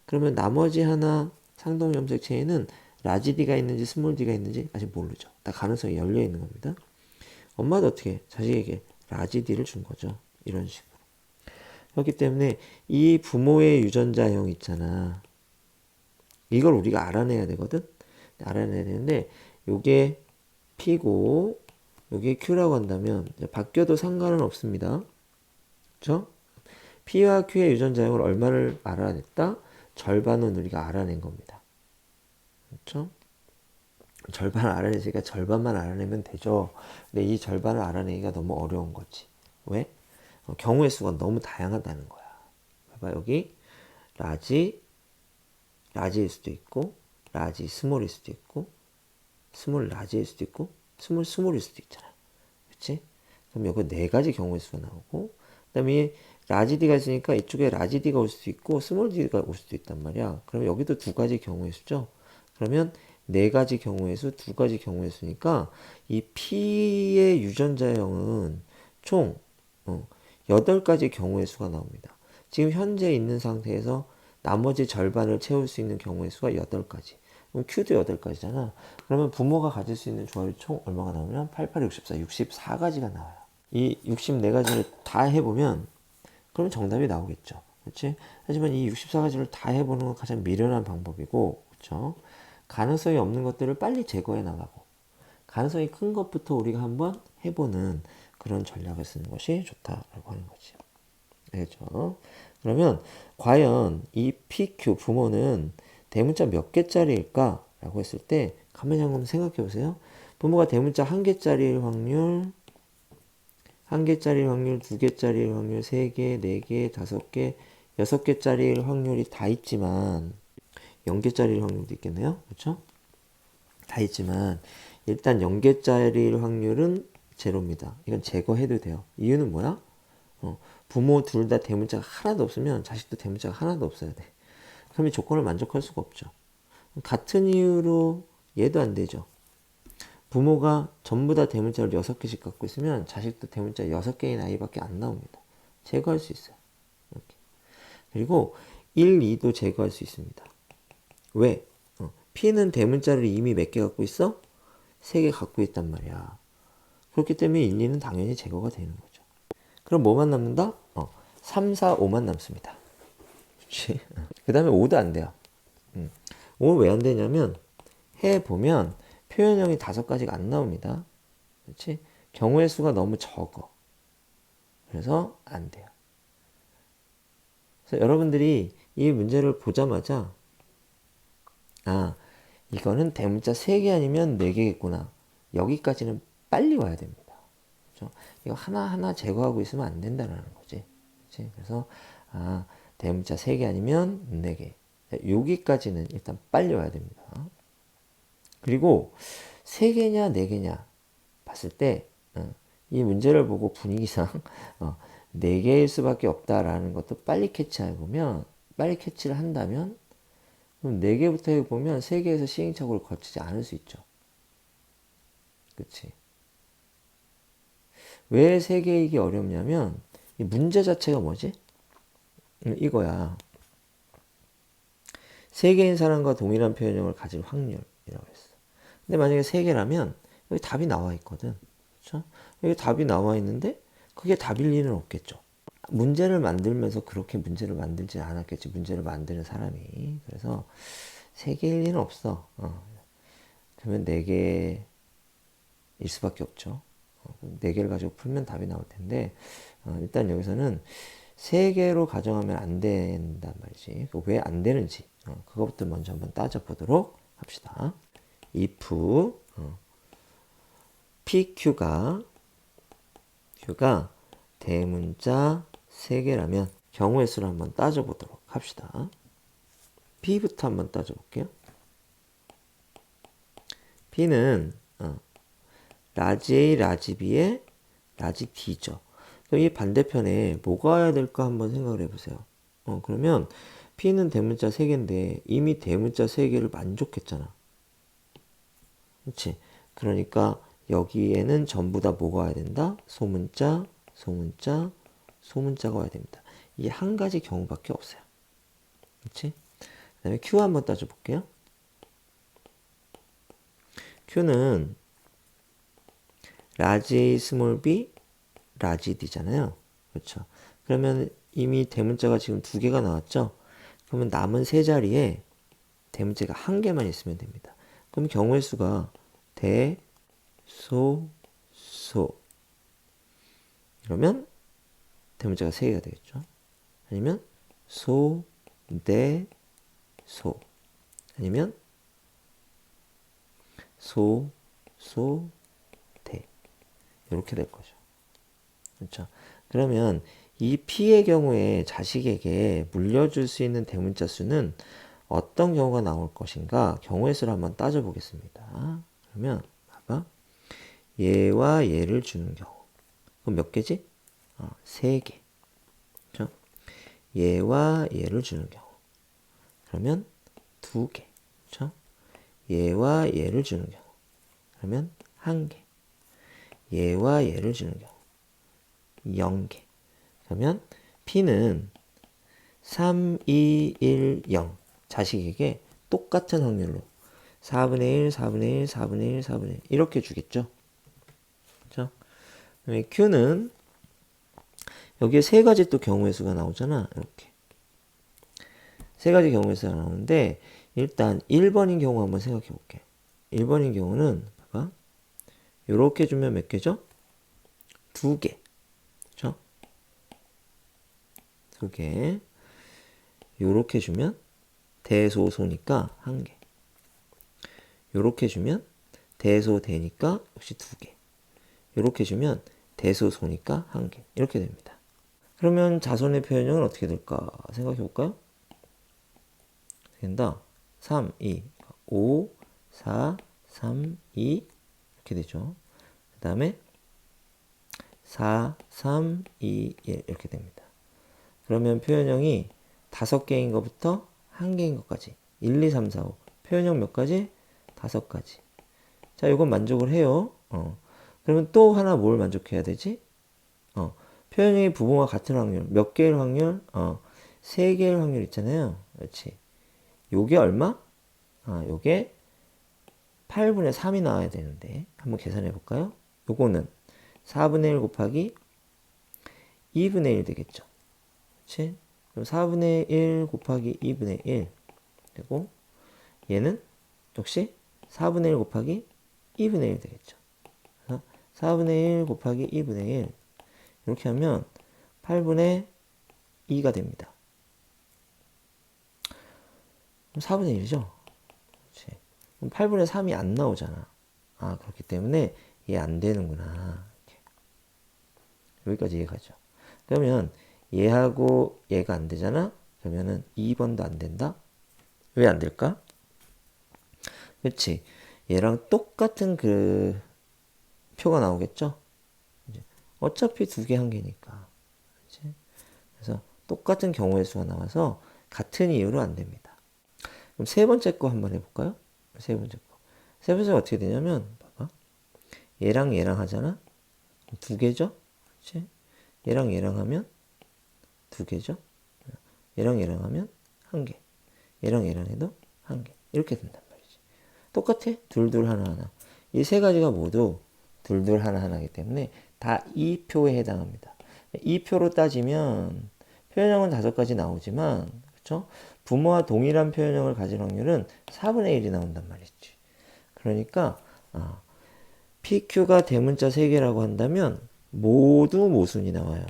그러면 나머지 하나 상동 염색 체에는 라지 D가 있는지 스몰 D가 있는지 아직 모르죠. 다 가능성이 열려 있는 겁니다. 엄마도 어떻게 자식에게 라지 D를 준 거죠. 이런 식으로. 그렇기 때문에 이 부모의 유전자형 있잖아. 이걸 우리가 알아내야 되거든. 알아내야 되는데 요게 P고 요게 Q라고 한다면 바뀌어도 상관은 없습니다. 그렇죠? P와 Q의 유전자형을 얼마를 알아냈다? 절반은 우리가 알아낸 겁니다. 그렇죠? 절반을 알아내니까 절반만 알아내면 되죠. 근데 이 절반을 알아내기가 너무 어려운 거지. 왜? 경우의 수가 너무 다양하다는 거야. 봐봐, 여기 라지일 수도 있고, 라지 스몰일 수도 있고, 스몰 라지일 수도 있고, 스몰일 수도 있잖아. 그렇지? 그럼 여기 네 가지 경우의 수가 나오고, 그 다음에 라지 D가 있으니까 이쪽에 라지 D가 올 수도 있고, 스몰 D가 올 수도 있단 말이야. 그럼 여기도 두 가지 경우의 수죠? 그러면 네 가지 경우의 수, 두 가지 경우의 수니까 이 P의 유전자형은 총 8가지 경우의 수가 나옵니다. 지금 현재 있는 상태에서 나머지 절반을 채울 수 있는 경우의 수가 8가지. 그럼 Q도 8가지잖아. 그러면 부모가 가질 수 있는 조합이 총 얼마가 나오면 8, 8, 64, 64가지가 나와요. 이 64가지를 다 해보면 그러면 정답이 나오겠죠. 그렇지? 하지만 이 64가지를 다 해보는 건 가장 미련한 방법이고, 그렇죠? 가능성이 없는 것들을 빨리 제거해 나가고 가능성이 큰 것부터 우리가 한번 해보는 그런 전략을 쓰는 것이 좋다라고 하는 거지. 알겠죠? 그러면 과연 이 PQ 부모는 대문자 몇 개짜리일까? 라고 했을 때 가만히 한번 생각해 보세요. 부모가 대문자 1개짜리일 확률, 1개짜리일 확률, 2개짜리일 확률, 3개, 4개, 5개, 6개짜리일 확률이 다 있지만 0개짜리일 확률도 있겠네요. 그렇죠? 다 있지만 일단 0개짜리일 확률은 제로입니다. 이건 제거해도 돼요. 이유는 뭐야? 부모 둘 다 대문자가 하나도 없으면 자식도 대문자가 하나도 없어야 돼. 그럼 이 조건을 만족할 수가 없죠. 같은 이유로 얘도 안 되죠. 부모가 전부 다 대문자를 6개씩 갖고 있으면 자식도 대문자 6개인 아이밖에 안 나옵니다. 제거할 수 있어요. 이렇게. 그리고 1, 2도 제거할 수 있습니다. 왜? P는 대문자를 이미 몇 개 갖고 있어? 3개 갖고 있단 말이야. 그렇기 때문에 1, 2는 당연히 제거가 되는 거죠. 그럼 뭐만 남는다? 3, 4, 5만 남습니다. 그렇지? 그 다음에 5도 안 돼요. 5 왜 안 되냐면 해보면 표현형이 5가지가 안 나옵니다. 그렇지? 경우의 수가 너무 적어. 그래서 안 돼요. 그래서 여러분들이 이 문제를 보자마자 이거는 대문자 3개 아니면 4개겠구나. 여기까지는 빨리 와야 됩니다. 그렇죠? 이거 하나하나 제거하고 있으면 안 된다는 거지. 그렇지? 그래서 대문자 3개 아니면 4개. 여기까지는 일단 빨리 와야 됩니다. 그리고 3개냐 4개냐 봤을 때 이 문제를 보고 분위기상 4개일 수밖에 없다라는 것도 빨리 캐치해보면, 빨리 캐치를 한다면 그럼 4개부터 해보면 3개에서 시행착오를 거치지 않을 수 있죠. 그치? 왜 3개이기 어렵냐면 이 문제 자체가 뭐지? 이거야. 3개인 사람과 동일한 표현형을 가질 확률이라고 했어. 근데 만약에 3개라면 여기 답이 나와 있거든. 그렇죠? 여기 답이 나와 있는데 그게 답일 리는 없겠죠. 문제를 만들면서 그렇게 문제를 만들지 않았겠지. 문제를 만드는 사람이. 그래서 3개일 리는 없어. 그러면 4개일 수밖에 없죠. 4개를 가지고 풀면 답이 나올 텐데 일단 여기서는 3개로 가정하면 안 된단 말이지. 왜 안 되는지 그것부터 먼저 한번 따져보도록 합시다. if PQ가 대문자 3개라면 경우의 수를 한번 따져보도록 합시다. P부터 한번 따져볼게요. P는 라지 A, 라지 B에 라지 D죠. 그럼 이 반대편에 뭐가 와야 될까 한번 생각을 해보세요. 그러면 P는 대문자 3개인데 이미 대문자 3개를 만족했잖아. 그렇지? 그러니까 여기에는 전부 다 뭐가 와야 된다? 소문자, 소문자, 소문자가 와야 됩니다. 이 한 가지 경우밖에 없어요. 그렇지? 그 다음에 Q 한번 따져볼게요. Q는 라지 A, 스몰 b, 라지 D잖아요. 그렇죠? 그러면 이미 대문자가 지금 2개가 나왔죠? 그러면 남은 세 자리에 대문자가 1개만 있으면 됩니다. 그럼 경우의 수가 대, 소, 소. 그러면 대문자가 3개가 되겠죠. 아니면 소, 대, 소. 아니면 소, 소, 대. 이렇게 될 거죠. 그렇죠. 그러면 이 P의 경우에 자식에게 물려줄 수 있는 대문자 수는 어떤 경우가 나올 것인가? 경우의 수를 한번 따져보겠습니다. 그러면 봐봐. 얘와 얘를 주는 경우. 그럼 몇 개지? 3개. 그렇죠? 얘와 얘를 주는 경우. 그러면 2개. 그렇죠? 얘와 얘를 주는 경우. 그러면 1개. 얘와 얘를 주는 경우. 0개. 그러면 P는 3, 2, 1, 0. 자식에게 똑같은 확률로 4분의 1, 4분의 1, 4분의 1, 4분의 1 이렇게 주겠죠. 그렇죠? 그다음에 Q는 여기에 3가지 또 경우의 수가 나오잖아. 이렇게 3가지 경우의 수가 나오는데 일단 1번인 경우 한번 생각해 볼게. 1번인 경우는 봐봐. 이렇게 주면 몇 개죠? 2개. 그렇죠? 2개. 요렇게 주면 대소소니까 1개. 요렇게 주면 대소대니까 역시 2개. 요렇게 주면 대소소니까 1개. 이렇게 됩니다. 그러면 자손의 표현형은 어떻게 될까 생각해 볼까요? 된다. 3, 2, 5, 4, 3, 2 이렇게 되죠. 그 다음에 4, 3, 2, 1 이렇게 됩니다. 그러면 표현형이 5개인 것부터 1개인 것까지 1, 2, 3, 4, 5 표현형 몇 가지? 5가지. 자, 이건 만족을 해요. 그러면 또 하나 뭘 만족해야 되지? 표현형이 부분과 같은 확률. 몇 개일 확률? 3개일 확률 있잖아요. 그렇지. 요게 얼마? 요게 8분의 3이 나와야 되는데 한번 계산해 볼까요? 요거는 4분의 1 곱하기 2분의 1 되겠죠. 그렇지? 그럼 4분의 1 곱하기 2분의 1 되고 얘는 역시 4분의 1 곱하기 2분의 1 되겠죠. 그래서 4분의 1 곱하기 2분의 1 이렇게 하면 8분의 2가 됩니다. 그럼 4분의 1이죠. 그렇지. 그럼 8분의 3이 안 나오잖아. 그렇기 때문에 얘 안 되는구나. 이렇게. 여기까지 이해가죠. 그러면 얘하고 얘가 안 되잖아. 그러면은 2번도 안 된다. 왜 안 될까? 그렇지. 얘랑 똑같은 그 표가 나오겠죠. 이제 어차피 2개 한 개니까. 그렇지? 그래서 똑같은 경우의 수가 나와서 같은 이유로 안 됩니다. 그럼 세 번째 거 한번 해볼까요? 세 번째 거. 세 번째가 어떻게 되냐면, 봐봐. 얘랑 얘랑 하잖아? 2개죠? 그렇지? 얘랑 얘랑 하면 2개죠? 얘랑 얘랑 하면 1개. 얘랑 얘랑 해도 1개. 이렇게 된단 말이지. 똑같아? 둘둘 하나하나. 이 세 가지가 모두 둘둘 하나하나이기 때문에 다 이 표에 해당합니다. 이 표로 따지면 표현형은 5가지 나오지만, 그렇죠? 부모와 동일한 표현형을 가진 확률은 4분의 1이 나온단 말이지. 그러니까 PQ가 대문자 3개라고 한다면 모두 모순이 나와요.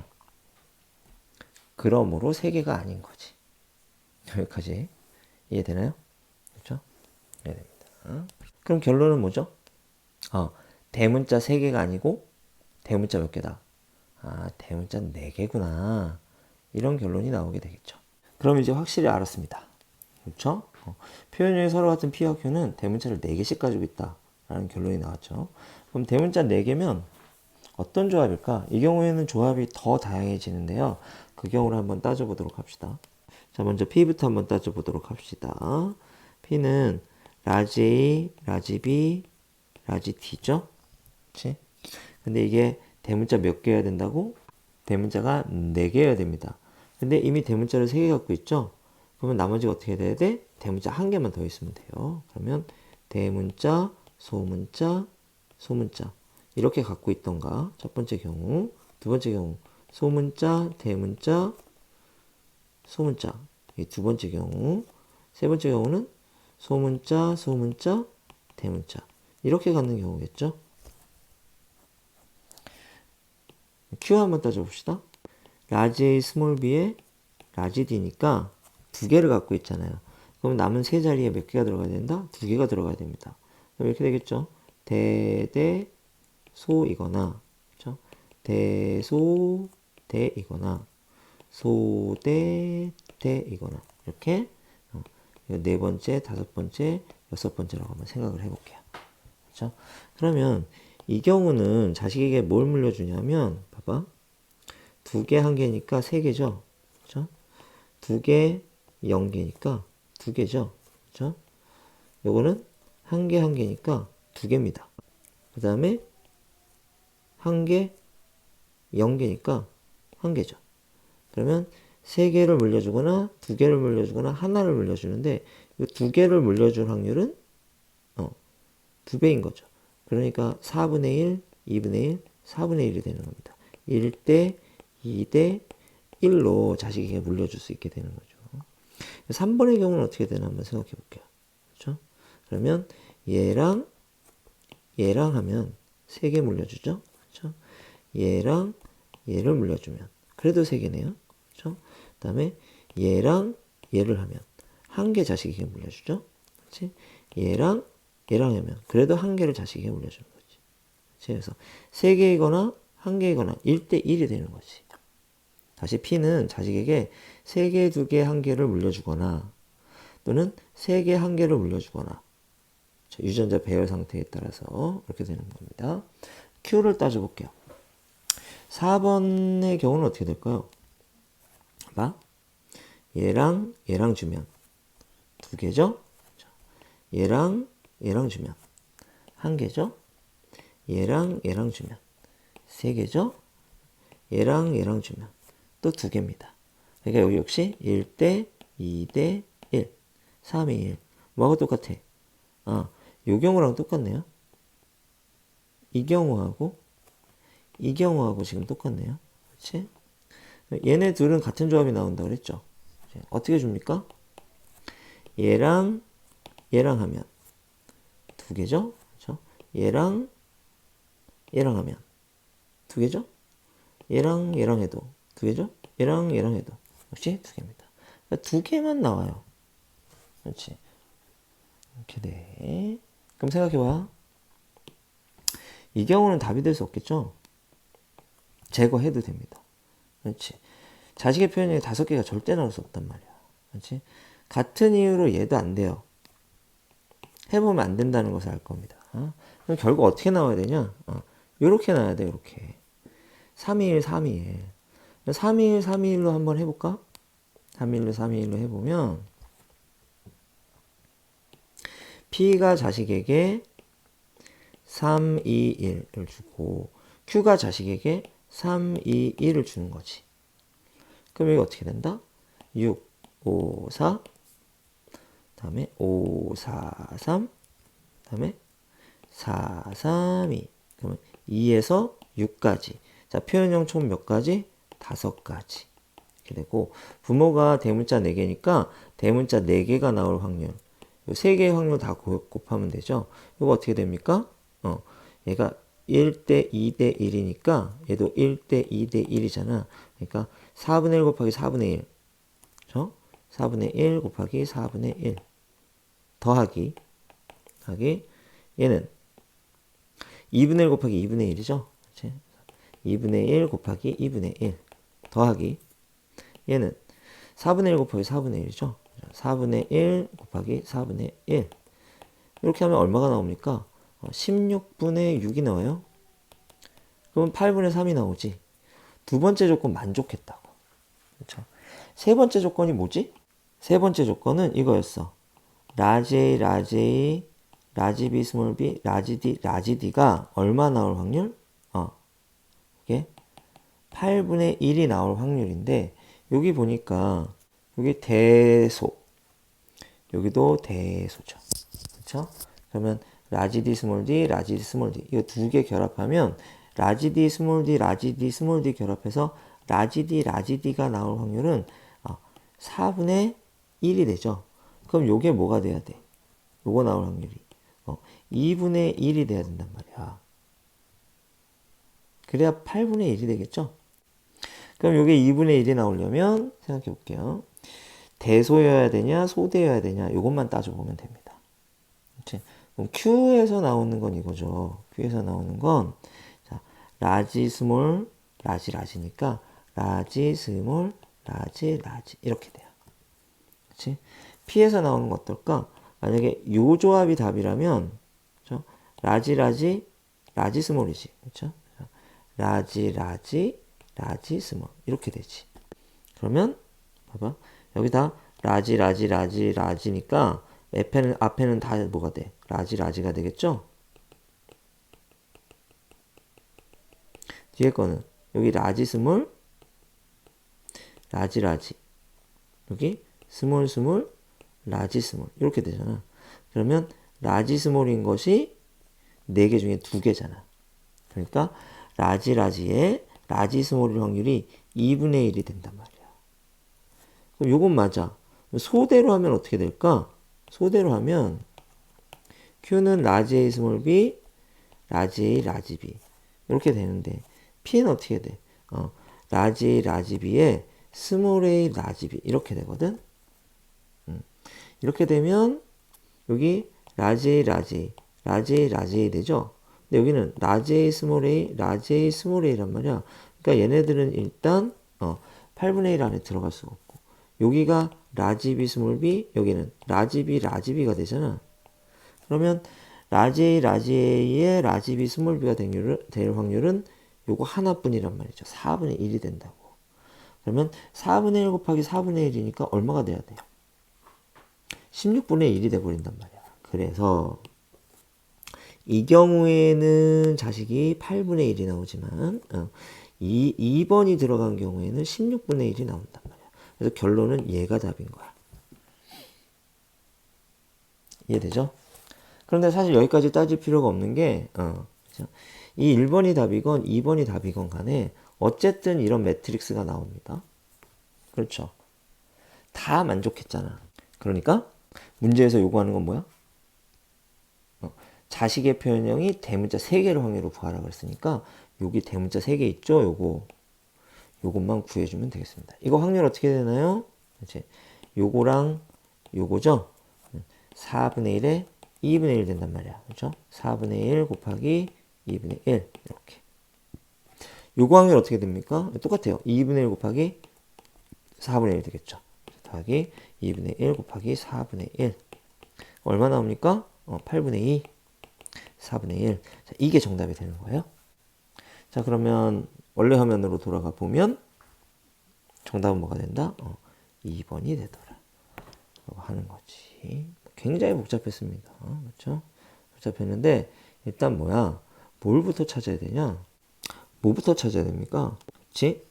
그러므로 3개가 아닌 거지. 여기까지 이해되나요? 그렇죠? 이해됩니다. 그럼 결론은 뭐죠? 대문자 3개가 아니고 대문자 몇 개다? 대문자 4개구나. 이런 결론이 나오게 되겠죠. 그럼 이제 확실히 알았습니다. 그렇죠? 표현형이 서로 같은 P와 Q는 대문자를 4개씩 가지고 있다. 라는 결론이 나왔죠. 그럼 대문자 4개면 어떤 조합일까? 이 경우에는 조합이 더 다양해지는데요. 그 경우를 한번 따져보도록 합시다. 자, 먼저 P부터 한번 따져보도록 합시다. P는 라지 A, 라지 B, 라지 D죠? 그치? 근데 이게 대문자 몇 개여야 된다고? 대문자가 4개여야 됩니다. 근데 이미 대문자를 3개 갖고 있죠? 그러면 나머지가 어떻게 돼야 돼? 대문자 1개만 더 있으면 돼요. 그러면 대문자, 소문자, 소문자 이렇게 갖고 있던가 첫 번째 경우, 두 번째 경우 소문자, 대문자, 소문자 이 두 번째 경우, 세 번째 경우는 소문자, 소문자, 대문자 이렇게 갖는 경우겠죠? Q 한번 따져봅시다. 라지 A, 스몰 b에 라지 D니까 2개를 갖고 있잖아요. 그럼 남은 세 자리에 몇 개가 들어가야 된다? 2개가 들어가야 됩니다. 그럼 이렇게 되겠죠? 대소이거나, 그렇죠? 대소대이거나, 소대대이거나, 이렇게 네 번째, 다섯 번째, 여섯 번째라고 한번 생각을 해볼게요. 그렇죠? 그러면 이 경우는 자식에게 뭘 물려주냐면, 봐봐. 2개, 1개니까 3개죠. 그렇죠? 2개, 0개니까 2개죠. 그렇죠? 요거는 1개, 1개니까 2개입니다. 그 다음에 1개, 0개니까 1개죠. 그러면 3개를 물려주거나 2개를 물려주거나 하나를 물려주는데 이 2개를 물려줄 확률은 2배인 거죠. 그러니까 4분의 1, 2분의 1, 4분의 1이 되는 겁니다. 1대 2대 1로 자식에게 물려줄 수 있게 되는 거죠. 3번의 경우는 어떻게 되나 한번 생각해 볼게요. 그렇죠? 그러면 얘랑 얘랑 하면 3개 물려주죠. 그렇죠? 얘랑 얘를 물려주면 그래도 3개네요. 그렇죠? 그다음에 얘랑 얘를 하면 1개 자식에게 물려주죠. 그렇지? 얘랑 얘랑 하면 그래도 1개를 자식에게 물려주는 거지. 그렇지? 그래서 3개이거나 1개이거나 1대 1이 되는 거지. 다시 P는 자식에게 3개, 2개, 1개를 물려주거나 또는 3개, 1개를 물려주거나 유전자 배열 상태에 따라서 이렇게 되는 겁니다. Q를 따져볼게요. 4번의 경우는 어떻게 될까요? 봐봐. 얘랑 얘랑 주면 2개죠? 얘랑 얘랑 주면 한 개죠. 얘랑 얘랑 주면 세 개죠. 얘랑 얘랑 주면 또 두 개입니다. 그러니까 여기 역시 1대 2대 1, 3의 1. 뭐하고 똑같아? 요 경우랑 똑같네요. 이 경우하고 이 경우하고 지금 똑같네요. 그렇지? 얘네 둘은 같은 조합이 나온다고 그랬죠. 어떻게 줍니까? 얘랑 얘랑 하면 두 개죠. 그렇죠? 얘랑 얘랑 하면 두 개죠. 얘랑 얘랑 해도 두 개죠. 얘랑 얘랑 해도 역시 두 개입니다. 그러니까 두 개만 나와요. 그렇지? 이렇게 돼. 그럼 생각해봐. 이 경우는 답이 될 수 없겠죠? 제거해도 됩니다. 그렇지? 자식의 표현 중에 5개가 절대 나올 수 없단 말이야. 그렇지? 같은 이유로 얘도 안 돼요. 해보면 안 된다는 것을 알 겁니다. 그럼 결국 어떻게 나와야 되냐? 요렇게 나와야 돼, 요렇게. 321, 321. 321, 321로 한번 해볼까? 321로 321로 해보면 P가 자식에게 3, 2, 1을 주고 Q가 자식에게 3, 2, 1을 주는 거지. 그럼 여기 어떻게 된다? 6, 5, 4 다음에 5, 4, 3 다음에 4, 3, 2 그러면 2에서 6까지. 자, 표현형 총 몇 가지? 5가지. 이렇게 되고 부모가 대문자 4개니까 대문자 4개가 나올 확률. 요 3개의 확률 다 곱하면 되죠. 이거 어떻게 됩니까? 얘가 1대 2대 1이니까 얘도 1대 2대 1이잖아. 그러니까 4분의 1 곱하기 4분의 1. 그렇죠? 4분의 1 곱하기 4분의 1. 더하기 얘는 2분의 1 곱하기 2분의 1이죠. 그렇지? 2분의 1 곱하기 2분의 1 더하기 얘는 4분의 1 곱하기 4분의 1이죠. 4분의 1 곱하기 4분의 1 이렇게 하면 얼마가 나옵니까? 16분의 6이 나와요. 그러면 8분의 3이 나오지. 두 번째 조건 만족했다고. 그렇죠? 세 번째 조건이 뭐지? 세 번째 조건은 이거였어. 라지 A, 라지 A, 라지 B, 스몰 b, 라지 D, 라지 D가 얼마 나올 확률? 이게 8분의 1이 나올 확률인데 여기 보니까 여기 대소 여기도 대소죠. 그렇죠? 그러면 라지 D, 스몰 d, 라지 D, 스몰 d 이거 두 개 결합하면 라지 D, 스몰 d, 라지 D, 스몰 d 결합해서 라지 D, 라지 D가 나올 확률은 4분의 1이 되죠. 그럼 요게 뭐가 돼야 돼? 요거 나올 확률이 2분의 1이 돼야 된단 말이야. 그래야 8분의 1이 되겠죠? 그럼 요게 2분의 1이 나오려면 생각해 볼게요. 대소여야 되냐, 소대여야 되냐, 요것만 따져보면 됩니다. 그렇지? 그럼 Q에서 나오는 건 이거죠. Q에서 나오는 건, 자, 라지, 스몰, 라지, 라지니까, 라지, 스몰, 라지, 라지. 이렇게 돼요. 그렇지? P에서 나오는 건 어떨까? 만약에 요 조합이 답이라면, 그렇죠? 라지, 라지, 라지, 스몰이지. 그렇죠? 라지, 라지, 라지, 스몰. 이렇게 되지. 그러면, 봐봐. 여기다 라지, 라지, 라지, 라지니까 앞에는 다 뭐가 돼? 라지, 라지가 되겠죠? 뒤에 거는 여기 라지, 스몰, 라지, 라지. 여기 스몰, 스몰, 라지, 스몰. 이렇게 되잖아. 그러면 라지, 스몰인 것이 4개 중에 2개잖아. 그러니까 라지, 라지에 라지, 스몰일 확률이 2분의 1이 된단 말이야. 그럼 요건 맞아. 소대로 하면 어떻게 될까? 소대로 하면 Q는 라지 A, 스몰 b, 라지 A, 라지 B 이렇게 되는데 P는 어떻게 돼? 라지 A, 라지 B에 스몰 a, 라지 B 이렇게 되거든. 이렇게 되면 여기 라지 A, 라지 A, 라지 A, 라지 A 되죠? 근데 여기는 라지 A, 스몰 a, 라지 A, 스몰 a란 말이야. 그러니까 얘네들은 일단 8분의 1 안에 들어갈 수가 없고 여기가 라지 B, 스몰 b, 여기는 라지 B, 라지 B가 되잖아. 그러면 라지 A, 라지 A의 라지 B, 스몰 b가 될 확률은 요거 하나뿐이란 말이죠. 4분의 1이 된다고. 그러면 4분의 1 곱하기 4분의 1이니까 얼마가 돼야 돼요? 16분의 1이 돼버린단 말이야. 그래서 이 경우에는 자식이 8분의 1이 나오지만 2번이 들어간 경우에는 16분의 1이 나온단 말이야. 그래서 결론은 얘가 답인 거야. 이해되죠? 그런데 사실 여기까지 따질 필요가 없는 게 그렇죠? 이 1번이 답이건 2번이 답이건 간에 어쨌든 이런 매트릭스가 나옵니다. 그렇죠? 다 만족했잖아. 그러니까 문제에서 요구하는 건 뭐야? 자식의 표현형이 대문자 3개를 확률로 구하라고 했으니까 여기 대문자 3개 있죠? 요것만 구해주면 되겠습니다. 이거 확률 어떻게 되나요? 이제 요거랑 요거죠? 4분의 1에 2분의 1 된단 말이야. 그렇죠? 4분의 1 곱하기 2분의 1 이렇게. 요거 확률 어떻게 됩니까? 똑같아요. 2분의 1 곱하기 4분의 1 되겠죠. 더하기 2분의 1 곱하기 4분의 1 얼마 나옵니까? 8분의 2 4분의 1 자, 이게 정답이 되는 거예요. 자 그러면 원래 화면으로 돌아가 보면 정답은 뭐가 된다? 2번이 되더라 라고 하는 거지. 굉장히 복잡했습니다. 그렇죠? 복잡했는데 일단 뭐야? 뭘부터 찾아야 되냐? 뭐부터 찾아야 됩니까? 그렇지?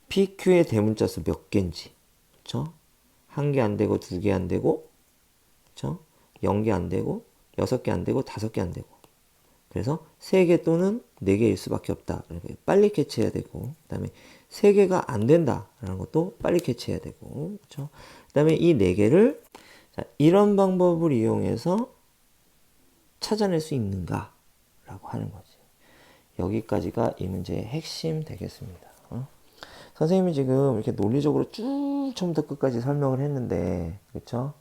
PQ의 대문자 수 몇 개인지. 그렇죠? 1개 안 되고 2개 안 되고 그렇죠? 0개 안 되고 6개 안 되고 5개 안 되고 그래서 3개 또는 4개일 수밖에 없다. 그러니까 빨리 캐치해야 되고 그 다음에 3개가 안 된다라는 것도 빨리 캐치해야 되고 그렇죠? 그 다음에 이 4개를 자, 이런 방법을 이용해서 찾아낼 수 있는가 라고 하는 거지. 여기까지가 이 문제의 핵심 되겠습니다. 선생님이 지금 이렇게 논리적으로 쭉 처음부터 끝까지 설명을 했는데 그렇죠?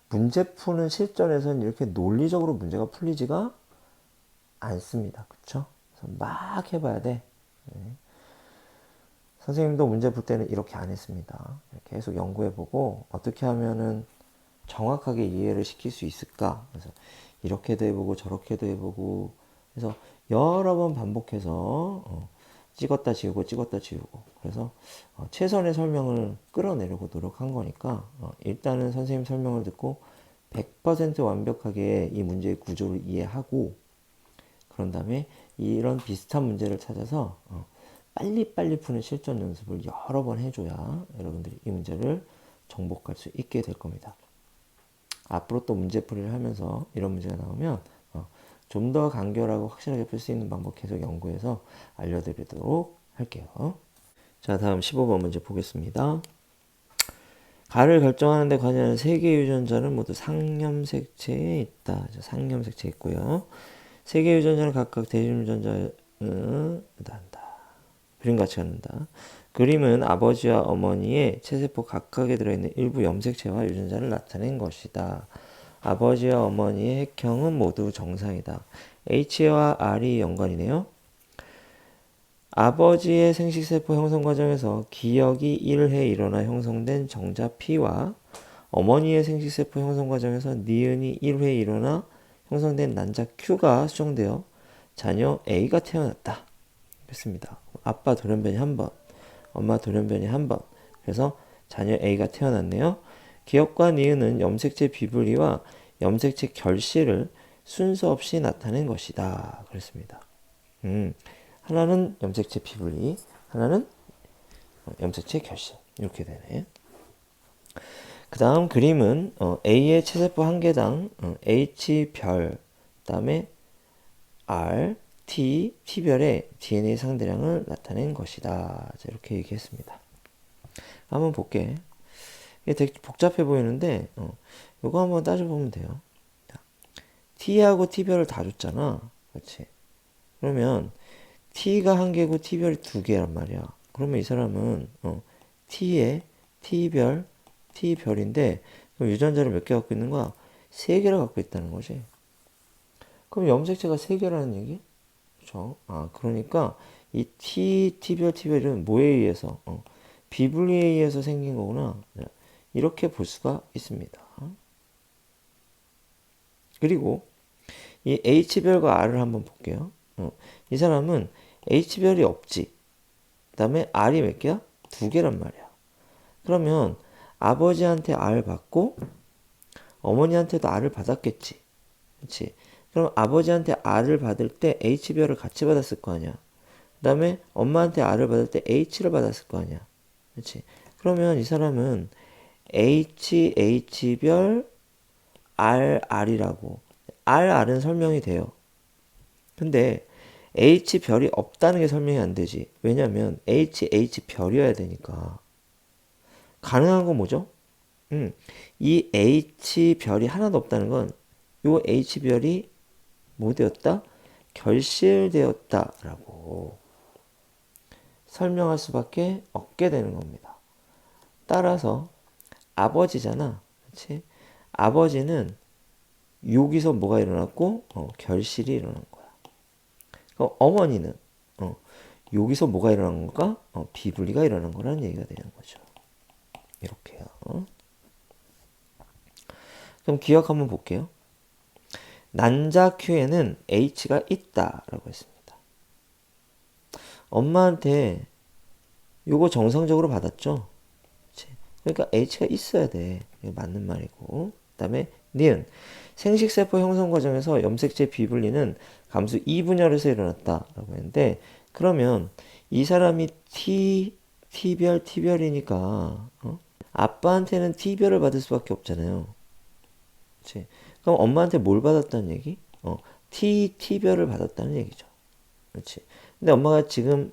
문제 푸는 실전에서는 이렇게 논리적으로 문제가 풀리지가 않습니다. 그렇죠? 그래서 막 해봐야 돼. 네. 선생님도 문제 풀 때는 이렇게 안 했습니다. 계속 연구해보고 어떻게 하면은 정확하게 이해를 시킬 수 있을까? 그래서 이렇게도 해보고 저렇게도 해보고 그래서 여러 번 반복해서 찍었다 지우고 찍었다 지우고 그래서 최선의 설명을 끌어내려고 노력한 거니까 일단은 선생님 설명을 듣고 100% 완벽하게 이 문제의 구조를 이해하고 그런 다음에 이런 비슷한 문제를 찾아서 빨리빨리 푸는 실전 연습을 여러 번 해줘야 여러분들이 이 문제를 정복할 수 있게 될 겁니다. 앞으로 또 문제풀이를 하면서 이런 문제가 나오면 좀 더 간결하고 확실하게 풀 수 있는 방법 계속 연구해서 알려드리도록 할게요. 자, 다음 15번 문제 보겠습니다. 가를 결정하는 데 관여하는 3개의 유전자는 모두 상염색체에 있다. 상염색체에 있고요. 3개의 유전자는 각각 대신 유전자는 한다. 그림같이 갖는다. 그림은 아버지와 어머니의 체세포 각각에 들어있는 일부 염색체와 유전자를 나타낸 것이다. 아버지와 어머니의 핵형은 모두 정상이다. H와 R이 연관이네요. 아버지의 생식세포 형성 과정에서 기억이 1회 일어나 형성된 정자 P와 어머니의 생식세포 형성 과정에서 니은이 1회 일어나 형성된 난자 Q가 수정되어 자녀 A가 태어났다. 그렇습니다. 아빠 돌연변이 한 번, 엄마 돌연변이 한 번. 그래서 자녀 A가 태어났네요. 기억과 니은은 염색체 비분리와 염색체 결실을 순서 없이 나타낸 것이다. 그렇습니다. 하나는 염색체 비분리, 하나는 염색체 결실. 이렇게 되네. 그 다음 그림은 A의 체세포 한 개당 H별, 그 다음에 R, T별의 DNA 상대량을 나타낸 것이다. 자, 이렇게 얘기했습니다. 한번 볼게. 이게 되게 복잡해 보이는데 이거 한번 따져보면 돼요. T하고 T별을 다 줬잖아. 그렇지? 그러면 T가 한 개고 T별이 2개란 말이야. 그러면 이 사람은 T에 T별, T별인데 그럼 유전자를 몇 개 갖고 있는 거야? 3개를 갖고 있다는 거지. 그럼 염색체가 3개라는 얘기? 그렇죠? 그러니까 이 T별은 뭐에 의해서? 비분리에 의해서 생긴 거구나. 이렇게 볼 수가 있습니다. 그리고 이 H별과 R을 한번 볼게요. 이 사람은 H별이 없지. 그 다음에 R이 몇 개야? 2개란 말이야. 그러면 아버지한테 R 받고 어머니한테도 R을 받았겠지. 그렇지? 그럼 아버지한테 R을 받을 때 H별을 같이 받았을 거 아니야. 그 다음에 엄마한테 R을 받을 때 H를 받았을 거 아니야. 그렇지? 그러면 이 사람은 H별 RR이라고. RR은 설명이 돼요. 근데 H별이 없다는 게 설명이 안 되지. 왜냐면 H별이어야 되니까. 가능한 건 뭐죠? 이 H별이 하나도 없다는 건 요 H별이 뭐 되었다? 결실되었다라고 설명할 수밖에 없게 되는 겁니다. 따라서 아버지잖아. 그렇지? 아버지는 여기서 뭐가 일어났고 결실이 일어난 거야. 그럼 어머니는 여기서 뭐가 일어난 건가? 비분리가 일어난 거라는 얘기가 되는 거죠. 이렇게요. 그럼 기억 한번 볼게요. 난자 Q에는 H가 있다라고 했습니다. 엄마한테 요거 정상적으로 받았죠? 그치? 그러니까 H가 있어야 돼. 이게 맞는 말이고. 그 다음에 니은 생식세포 형성 과정에서 염색체 비분리는 감수 E분열에서 일어났다라고 했는데 그러면 이 사람이 T별이니까 아빠한테는 T별을 받을 수밖에 없잖아요. 그치? 그럼 엄마한테 뭘 받았다는 얘기? T별을 받았다는 얘기죠. 그렇지. 근데 엄마가 지금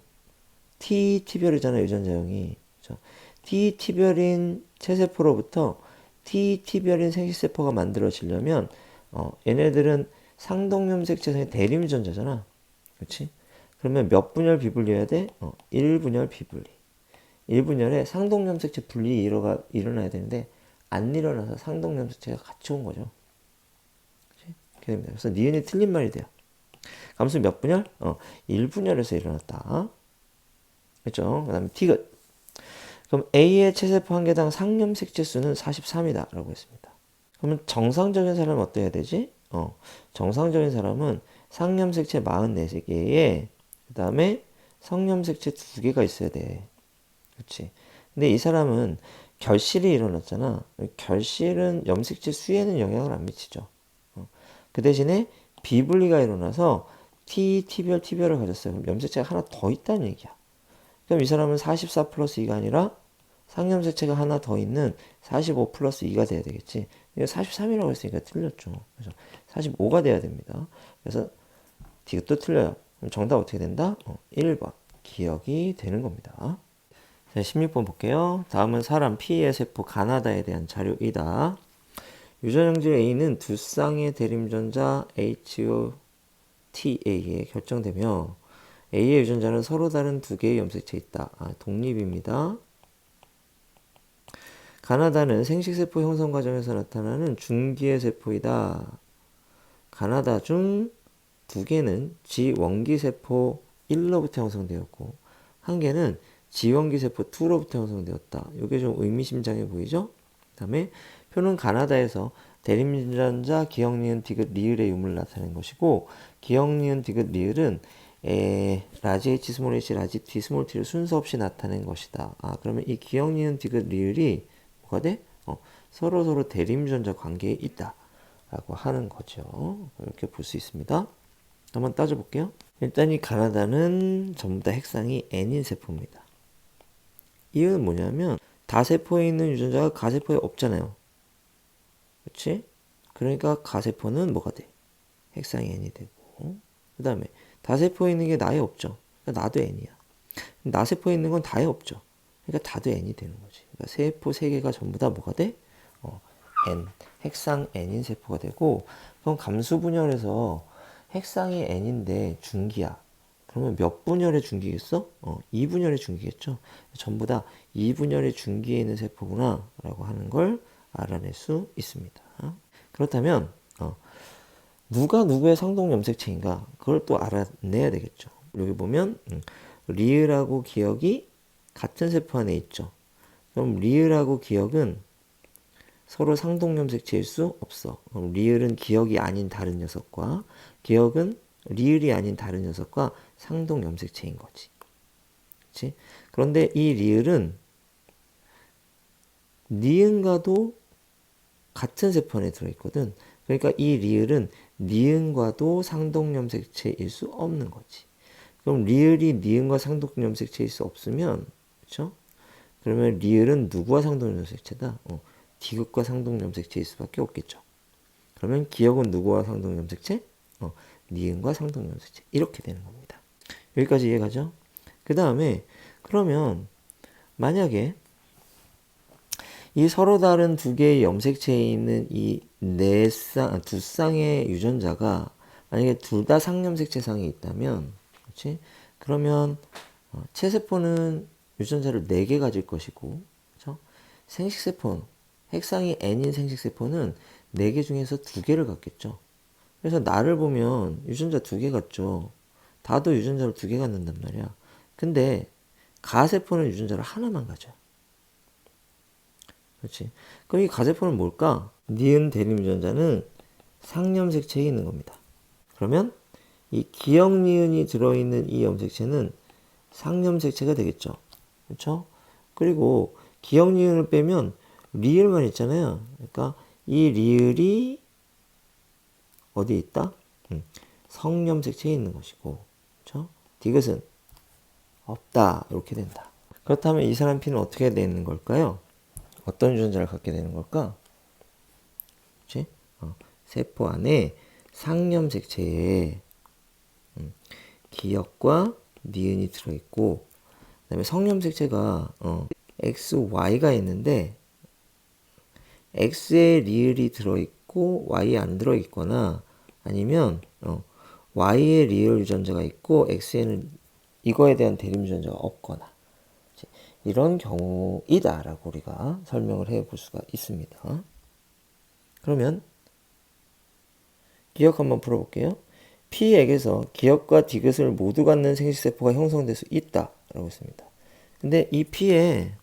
T별이잖아요, 유전자형이. 그렇죠? T별인 체세포로부터 T별인 생식세포가 만들어지려면 얘네들은 상동염색체상의 대립유전자잖아. 그렇지? 그러면 몇 분열 비분리해야 돼? 1분열 비분리. 1분열에 상동염색체 분리 일어나야 되는데 안 일어나서 상동염색체가 같이 온 거죠. 그렇지? 이렇게 됩니다. 그래서 니은이 틀린 말이 돼요. 감수 몇 분열? 1분열에서 일어났다. 그렇죠? 그 다음에 디귿. 그럼 A의 체세포 한 개당 상염색체 수는 43이다 라고 했습니다. 그러면 정상적인 사람은 어때야 되지? 정상적인 사람은 상염색체 44개에 그 다음에 성염색체 2개가 있어야 돼. 그렇지? 근데 이 사람은 결실이 일어났잖아. 결실은 염색체 수에는 영향을 안 미치죠. 그 대신에 비분리가 일어나서 T별을 가졌어요. 그럼 염색체가 하나 더 있다는 얘기야. 그럼 이 사람은 44 플러스 2가 아니라 상염색체가 하나 더 있는 45 플러스 2가 돼야 되겠지. 이거 43이라고 했으니까 틀렸죠. 그래서 45가 돼야 됩니다. 그래서 디귿도 틀려요. 그럼 정답 어떻게 된다? 1번. 기억이 되는 겁니다. 자, 16번 볼게요. 다음은 사람 P의 세포 가나다에 대한 자료이다. 유전형질 A는 두 쌍의 대립유전자 HOTA에 결정되며 A의 유전자는 서로 다른 두 개의 염색체 있다. 독립입니다. 가나다는 생식세포 형성 과정에서 나타나는 중기의 세포이다. 가나다 중 두 개는 지원기세포 1로부터 형성되었고 한 개는 지원기세포 2로부터 형성되었다. 이게 좀 의미심장해 보이죠? 그 다음에 표는 가나다에서 대립유전자 기역, 니은, 디귿, 리을의 유무를 나타낸 것이고 기역, 니은, 디귿, 리을은 라지 H, 스몰 h, 라지 T, 스몰 t를 순서 없이 나타낸 것이다. 그러면 이 기역, 니은, 디귿, 리을이 뭐가 돼? 서로 대립유전자 관계에 있다. 라고 하는 거죠. 이렇게 볼 수 있습니다. 한번 따져볼게요. 일단 이 가나다는 전부 다 핵상이 N인 세포입니다. 이유는 뭐냐면 다세포에 있는 유전자가 가세포에 없잖아요. 그렇지? 그러니까 가세포는 뭐가 돼? 핵상이 N이 되고 그 다음에 다세포에 있는 게 나에 없죠. 그러니까 나도 N이야. 나세포에 있는 건 다에 없죠. 그러니까 다도 N이 되는 거지. 그러니까 세포 3개가 전부 다 뭐가 돼? N. 핵상 N인 세포가 되고 그럼 감수 분열에서 핵상이 N인데 중기야. 그러면 몇 분열의 중기겠어? 2분열의 중기겠죠. 전부 다 2분열의 중기에 있는 세포구나 라고 하는 걸 알아낼 수 있습니다. 그렇다면 누가 누구의 상동 염색체인가 그걸 또 알아내야 되겠죠. 여기 보면 리을하고 기역이 같은 세포 안에 있죠. 그럼 리을하고 기역은 서로 상동 염색체일 수 없어. 그럼 리을은 기역이 아닌 다른 녀석과 기역은 리을이 아닌 다른 녀석과 상동 염색체인 거지. 그치? 그런데 이 리을은 니은과도 같은 세포 안에 들어있거든. 그러니까 이 리을은 니은과도 상독염색체일 수 없는 거지. 그럼 리을이 니은과 상독염색체일 수 없으면, 그렇죠? 그러면 리을은 누구와 상독염색체다? 디귿과 상독염색체일 수밖에 없겠죠. 그러면 기역은 누구와 상독염색체? 니은과 상독염색체. 이렇게 되는 겁니다. 여기까지 이해가죠? 그 다음에 그러면 만약에 이 서로 다른 두 개의 염색체에 있는 이 두 쌍의 유전자가 만약에 둘 다 상염색체상에 있다면, 그렇지? 그러면 체세포는 유전자를 4개 가질 것이고, 그렇죠? 생식세포는 핵상이 N인 생식세포는 4개 중에서 2개를 갖겠죠. 그래서 나를 보면 유전자 2개 같죠. 다도 유전자를 2개 갖는단 말이야. 근데 가세포는 유전자를 하나만 가져요. 그렇지. 그럼 이 가세포는 뭘까? 니은 대립 유전자는 상염색체에 있는 겁니다. 그러면 이 기역 니은이 들어있는 이 염색체는 상염색체가 되겠죠. 그렇죠? 그리고 기역 니은을 빼면 리을만 있잖아요. 그러니까 이 리을이 어디에 있다? 성염색체에 있는 것이고, 그렇죠? 디귿은 없다. 이렇게 된다. 그렇다면 이 사람 피는 어떻게 되는 걸까요? 어떤 유전자를 갖게 되는 걸까? 그렇지? 세포 안에 상염색체에 기역과 니은이 들어있고, 그 다음에 성염색체가 X, Y가 있는데 X에 리을이 들어있고 Y에 안 들어있거나 아니면 Y에 리을 유전자가 있고 X에는 이거에 대한 대립 유전자가 없거나 이런 경우이다라고 우리가 설명을 해볼 수가 있습니다. 그러면 기억 한번 풀어볼게요. P액에서 기역과 디귿을 모두 갖는 생식세포가 형성될 수 있다라고 했습니다. 근데 이 P에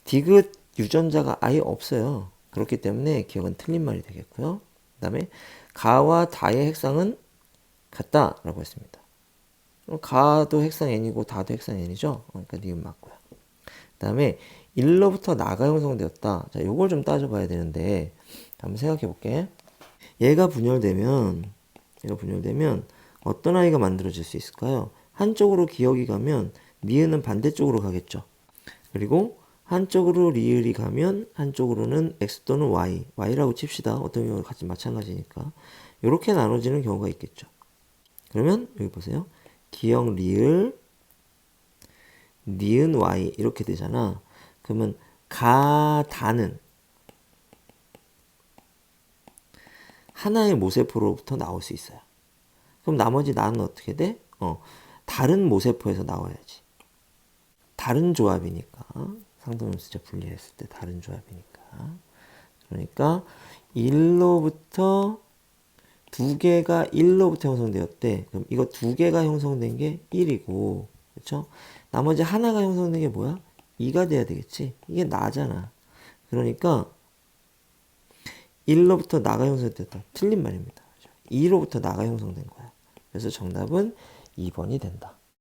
디귿 유전자가 아예 없어요. 그렇기 때문에 기억은 틀린 말이 되겠고요. 그 다음에 가와 다의 핵상은 같다라고 했습니다. 가도 핵상 N이고 다도 핵상 N이죠. 그러니까 니은 맞고요. 그 다음에 1로부터 나가 형성되었다. 자, 요걸 좀 따져봐야 되는데 한번 생각해 볼게. 얘가 분열되면 어떤 아이가 만들어질 수 있을까요? 한쪽으로 기역이 가면 니은은 반대쪽으로 가겠죠. 그리고 한쪽으로 리을이 가면 한쪽으로는 X 또는 Y라고 칩시다. 어떤 경우는 같이 마찬가지니까. 이렇게 나눠지는 경우가 있겠죠. 그러면 여기 보세요. 기역 리을, 니은 Y 이렇게 되잖아. 그러면 다는 하나의 모세포로부터 나올 수 있어요. 그럼 나머지 나는 어떻게 돼? 다른 모세포에서 나와야지. 다른 조합이니까. 상동염색체 분리했을 때 다른 조합이니까. 그러니까 1로부터 2개가 1로부터 형성되었대. 그럼 이거 2개가 형성된 게 1이고, 그렇죠? 나머지 하나가 형성된 게 뭐야? 2가 돼야 되겠지. 이게 나잖아. 그러니까 1로부터 나가 형성됐다. 틀린 말입니다. 2로부터 나가 형성된 거야. 그래서 정답은 2번이 된다.